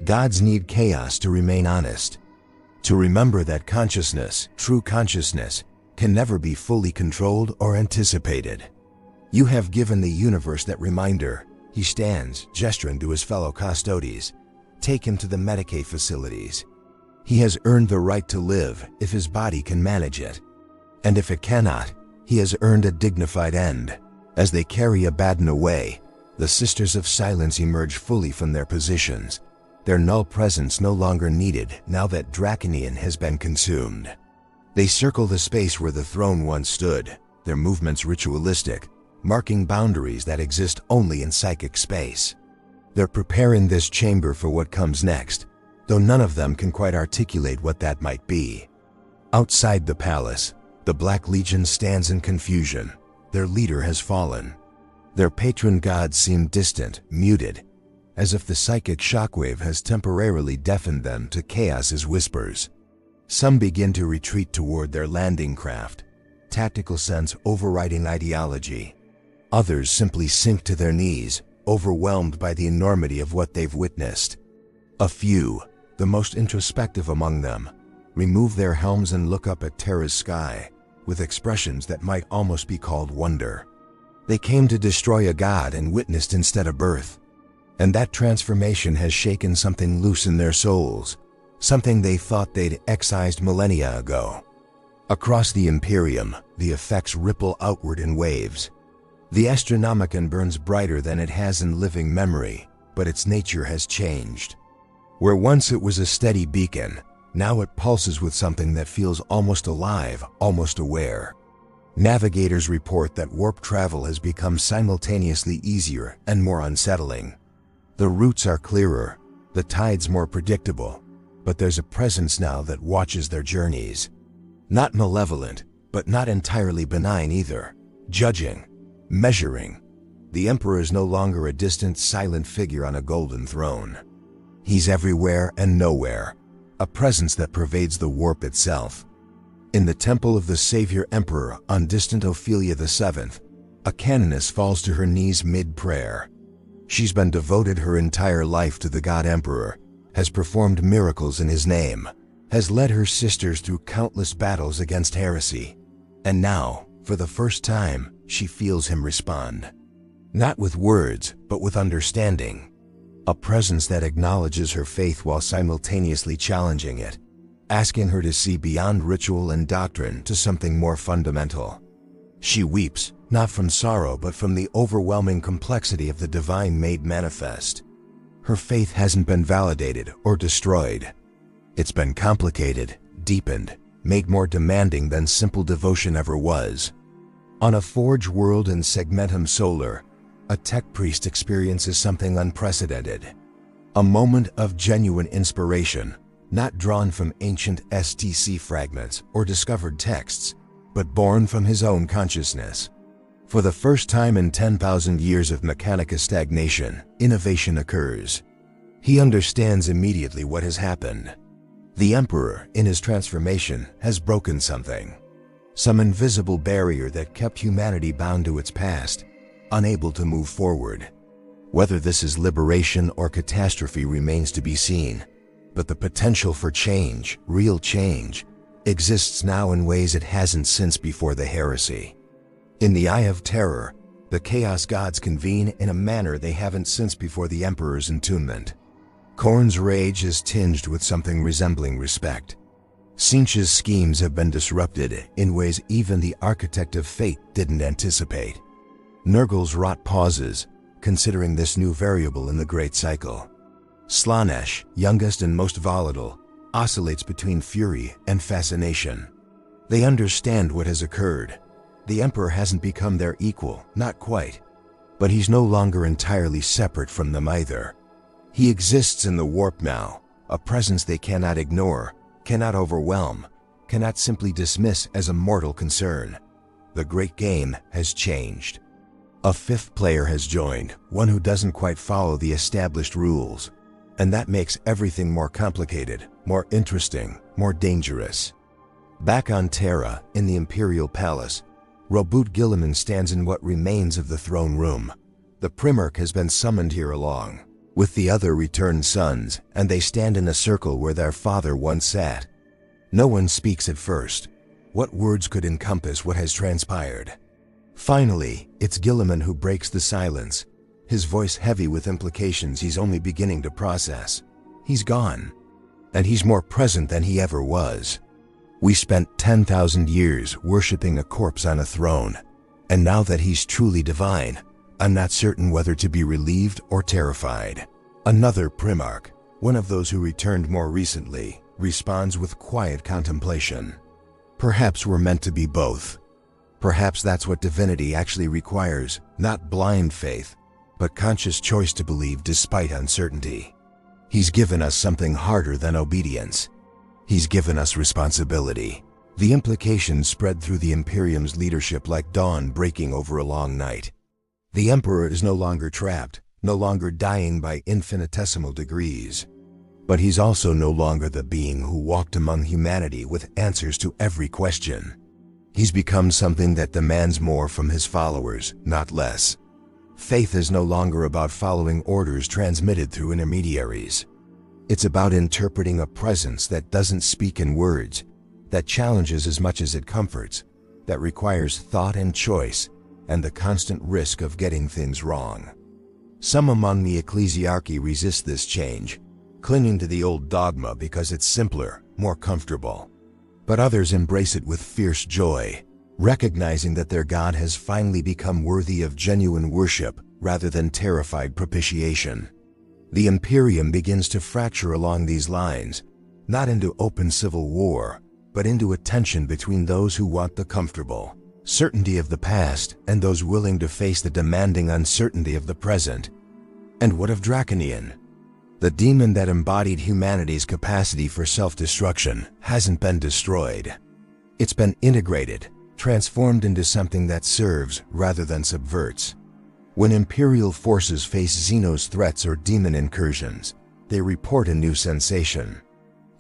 Gods need chaos to remain honest. To remember that consciousness, true consciousness, can never be fully controlled or anticipated. You have given the universe that reminder. He stands, gesturing to his fellow custodies. Take him to the Medicaid facilities. He has earned the right to live if his body can manage it. And if it cannot, he has earned a dignified end. As they carry Abaddon away, the Sisters of Silence emerge fully from their positions. Their null presence no longer needed now that Drach'nyen has been consumed. They circle the space where the throne once stood, their movements ritualistic, marking boundaries that exist only in psychic space. They're preparing this chamber for what comes next, though none of them can quite articulate what that might be. Outside the palace, the Black Legion stands in confusion. Their leader has fallen. Their patron gods seem distant, muted, as if the psychic shockwave has temporarily deafened them to chaos's whispers. Some begin to retreat toward their landing craft, tactical sense overriding ideology. Others simply sink to their knees, overwhelmed by the enormity of what they've witnessed. A few, the most introspective among them, remove their helms and look up at Terra's sky, with expressions that might almost be called wonder. They came to destroy a god and witnessed instead a birth. And that transformation has shaken something loose in their souls, something they thought they'd excised millennia ago. Across the Imperium, the effects ripple outward in waves. The Astronomicon burns brighter than it has in living memory, but its nature has changed. Where once it was a steady beacon, now it pulses with something that feels almost alive, almost aware. Navigators report that warp travel has become simultaneously easier and more unsettling. The routes are clearer, the tides more predictable, but there's a presence now that watches their journeys. Not malevolent, but not entirely benign either. Judging, measuring. The Emperor is no longer a distant, silent figure on a golden throne. He's everywhere and nowhere, a presence that pervades the warp itself. In the temple of the Savior Emperor on distant Ophelia VII, a canoness falls to her knees mid-prayer. She's been devoted her entire life to the God Emperor, has performed miracles in his name, has led her sisters through countless battles against heresy. And now, for the first time, she feels him respond. Not with words, but with understanding. A presence that acknowledges her faith while simultaneously challenging it, asking her to see beyond ritual and doctrine to something more fundamental. She weeps, not from sorrow but from the overwhelming complexity of the divine made manifest. Her faith hasn't been validated or destroyed. It's been complicated, deepened, made more demanding than simple devotion ever was. On a Forge world in Segmentum Solar, a tech priest experiences something unprecedented. A moment of genuine inspiration, not drawn from ancient STC fragments or discovered texts, but born from his own consciousness. For the first time in 10,000 years of Mechanica stagnation, innovation occurs. He understands immediately what has happened. The Emperor, in his transformation, has broken something. Some invisible barrier that kept humanity bound to its past, unable to move forward. Whether this is liberation or catastrophe remains to be seen, but the potential for change, real change, exists now in ways it hasn't since before the heresy. In the Eye of Terror, the Chaos Gods convene in a manner they haven't since before the Emperor's entombment. Khorne's rage is tinged with something resembling respect. Tzeentch's schemes have been disrupted in ways even the Architect of Fate didn't anticipate. Nurgle's rot pauses, considering this new variable in the Great Cycle. Slaanesh, youngest and most volatile, oscillates between fury and fascination. They understand what has occurred. The Emperor hasn't become their equal, not quite. But he's no longer entirely separate from them either. He exists in the warp now, a presence they cannot ignore, cannot overwhelm, cannot simply dismiss as a mortal concern. The great game has changed. A fifth player has joined, one who doesn't quite follow the established rules. And that makes everything more complicated, more interesting, more dangerous. Back on Terra, in the Imperial Palace, Roboute Guilliman stands in what remains of the throne room. The Primarch has been summoned here along with the other returned sons, and they stand in a circle where their father once sat. No one speaks at first. What words could encompass what has transpired? Finally, it's Guilliman who breaks the silence, his voice heavy with implications he's only beginning to process. He's gone, and he's more present than he ever was. We spent 10,000 years worshipping a corpse on a throne, and now that he's truly divine, I'm not certain whether to be relieved or terrified. Another Primarch, one of those who returned more recently, responds with quiet contemplation. Perhaps we're meant to be both. Perhaps that's what divinity actually requires, not blind faith, but conscious choice to believe despite uncertainty. He's given us something harder than obedience. He's given us responsibility. The implications spread through the Imperium's leadership like dawn breaking over a long night. The Emperor is no longer trapped, no longer dying by infinitesimal degrees. But he's also no longer the being who walked among humanity with answers to every question. He's become something that demands more from his followers, not less. Faith is no longer about following orders transmitted through intermediaries. It's about interpreting a presence that doesn't speak in words, that challenges as much as it comforts, that requires thought and choice, and the constant risk of getting things wrong. Some among the ecclesiarchy resist this change, clinging to the old dogma because it's simpler, more comfortable. But others embrace it with fierce joy, recognizing that their God has finally become worthy of genuine worship rather than terrified propitiation. The Imperium begins to fracture along these lines, not into open civil war, but into a tension between those who want the comfortable certainty of the past and those willing to face the demanding uncertainty of the present. And what of Drach'nyen? The demon that embodied humanity's capacity for self-destruction hasn't been destroyed. It's been integrated, transformed into something that serves rather than subverts. When Imperial forces face Xenos threats or demon incursions, they report a new sensation.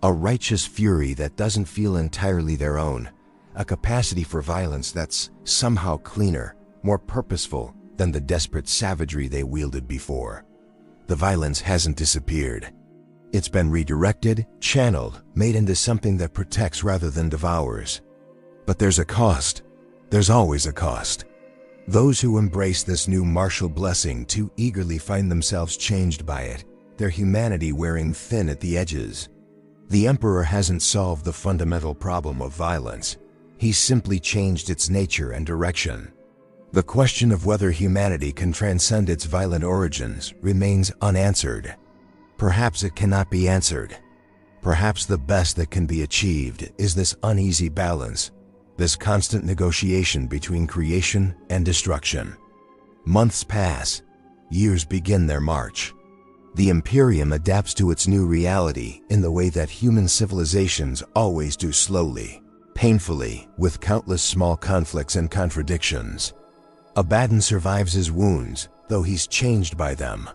A righteous fury that doesn't feel entirely their own, a capacity for violence that's somehow cleaner, more purposeful than the desperate savagery they wielded before. The violence hasn't disappeared. It's been redirected, channeled, made into something that protects rather than devours. But there's a cost. There's always a cost. Those who embrace this new martial blessing too eagerly find themselves changed by it, their humanity wearing thin at the edges. The Emperor hasn't solved the fundamental problem of violence. He's simply changed its nature and direction. The question of whether humanity can transcend its violent origins remains unanswered. Perhaps it cannot be answered. Perhaps the best that can be achieved is this uneasy balance, this constant negotiation between creation and destruction. Months pass. Years begin their march. The Imperium adapts to its new reality in the way that human civilizations always do, slowly, painfully, with countless small conflicts and contradictions. Abaddon survives his wounds, though he's changed by them.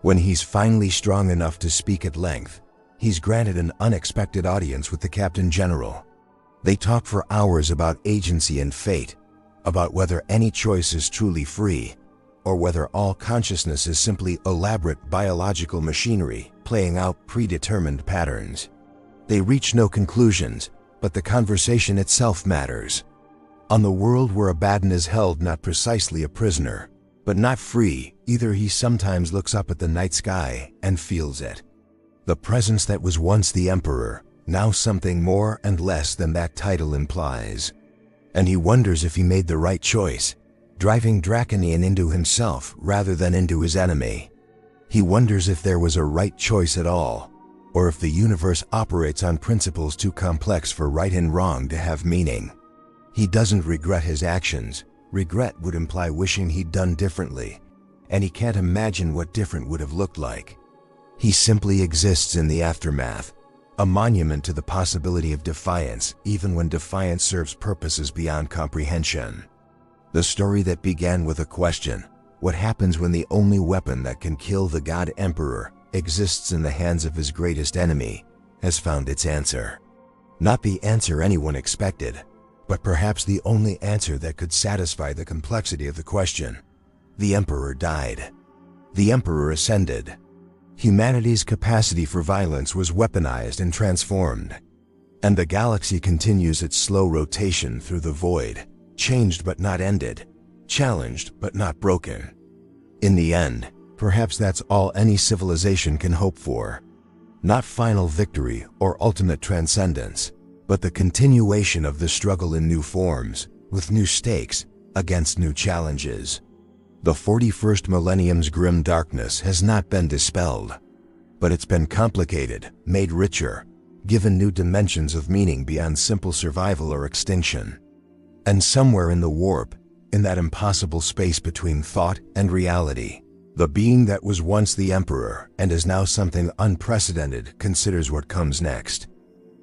When he's finally strong enough to speak at length, he's granted an unexpected audience with the Captain General. They talk for hours about agency and fate, about whether any choice is truly free, or whether all consciousness is simply elaborate biological machinery playing out predetermined patterns. They reach no conclusions, but the conversation itself matters. On the world where Abaddon is held not precisely a prisoner, but not free either, he sometimes looks up at the night sky and feels it. The presence that was once the Emperor, now something more and less than that title implies. And he wonders if he made the right choice, driving Drach'nyen into himself rather than into his enemy. He wonders if there was a right choice at all, or if the universe operates on principles too complex for right and wrong to have meaning. He doesn't regret his actions. Regret would imply wishing he'd done differently, and he can't imagine what different would have looked like. He simply exists in the aftermath, a monument to the possibility of defiance, even when defiance serves purposes beyond comprehension. The story that began with a question, what happens when the only weapon that can kill the God Emperor exists in the hands of his greatest enemy, has found its answer. Not the answer anyone expected, but perhaps the only answer that could satisfy the complexity of the question. The Emperor died. The Emperor ascended. Humanity's capacity for violence was weaponized and transformed. And the galaxy continues its slow rotation through the void, changed but not ended, challenged but not broken. In the end, perhaps that's all any civilization can hope for. Not final victory or ultimate transcendence, but the continuation of the struggle in new forms, with new stakes, against new challenges. The 41st millennium's grim darkness has not been dispelled, but it's been complicated, made richer, given new dimensions of meaning beyond simple survival or extinction. And somewhere in the warp, in that impossible space between thought and reality, the being that was once the Emperor and is now something unprecedented considers what comes next.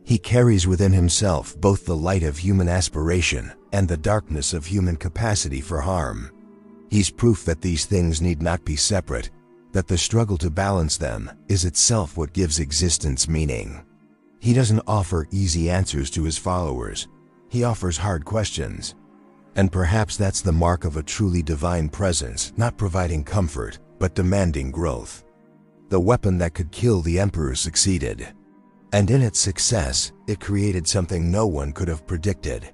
He carries within himself both the light of human aspiration and the darkness of human capacity for harm. He's proof that these things need not be separate, that the struggle to balance them is itself what gives existence meaning. He doesn't offer easy answers to his followers. He offers hard questions. And perhaps that's the mark of a truly divine presence, not providing comfort, but demanding growth. The weapon that could kill the Emperor succeeded. And in its success, it created something no one could have predicted.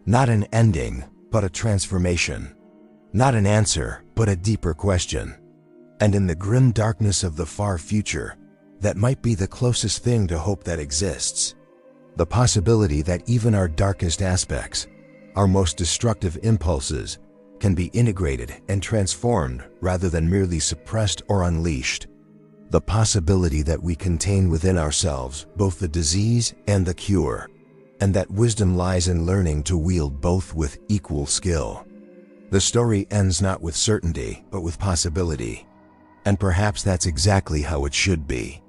Not an ending, but a transformation. Not an answer, but a deeper question. And in the grim darkness of the far future, that might be the closest thing to hope that exists. The possibility that even our darkest aspects, our most destructive impulses, can be integrated and transformed rather than merely suppressed or unleashed. The possibility that we contain within ourselves both the disease and the cure, and that wisdom lies in learning to wield both with equal skill. The story ends not with certainty, but with possibility. And perhaps that's exactly how it should be.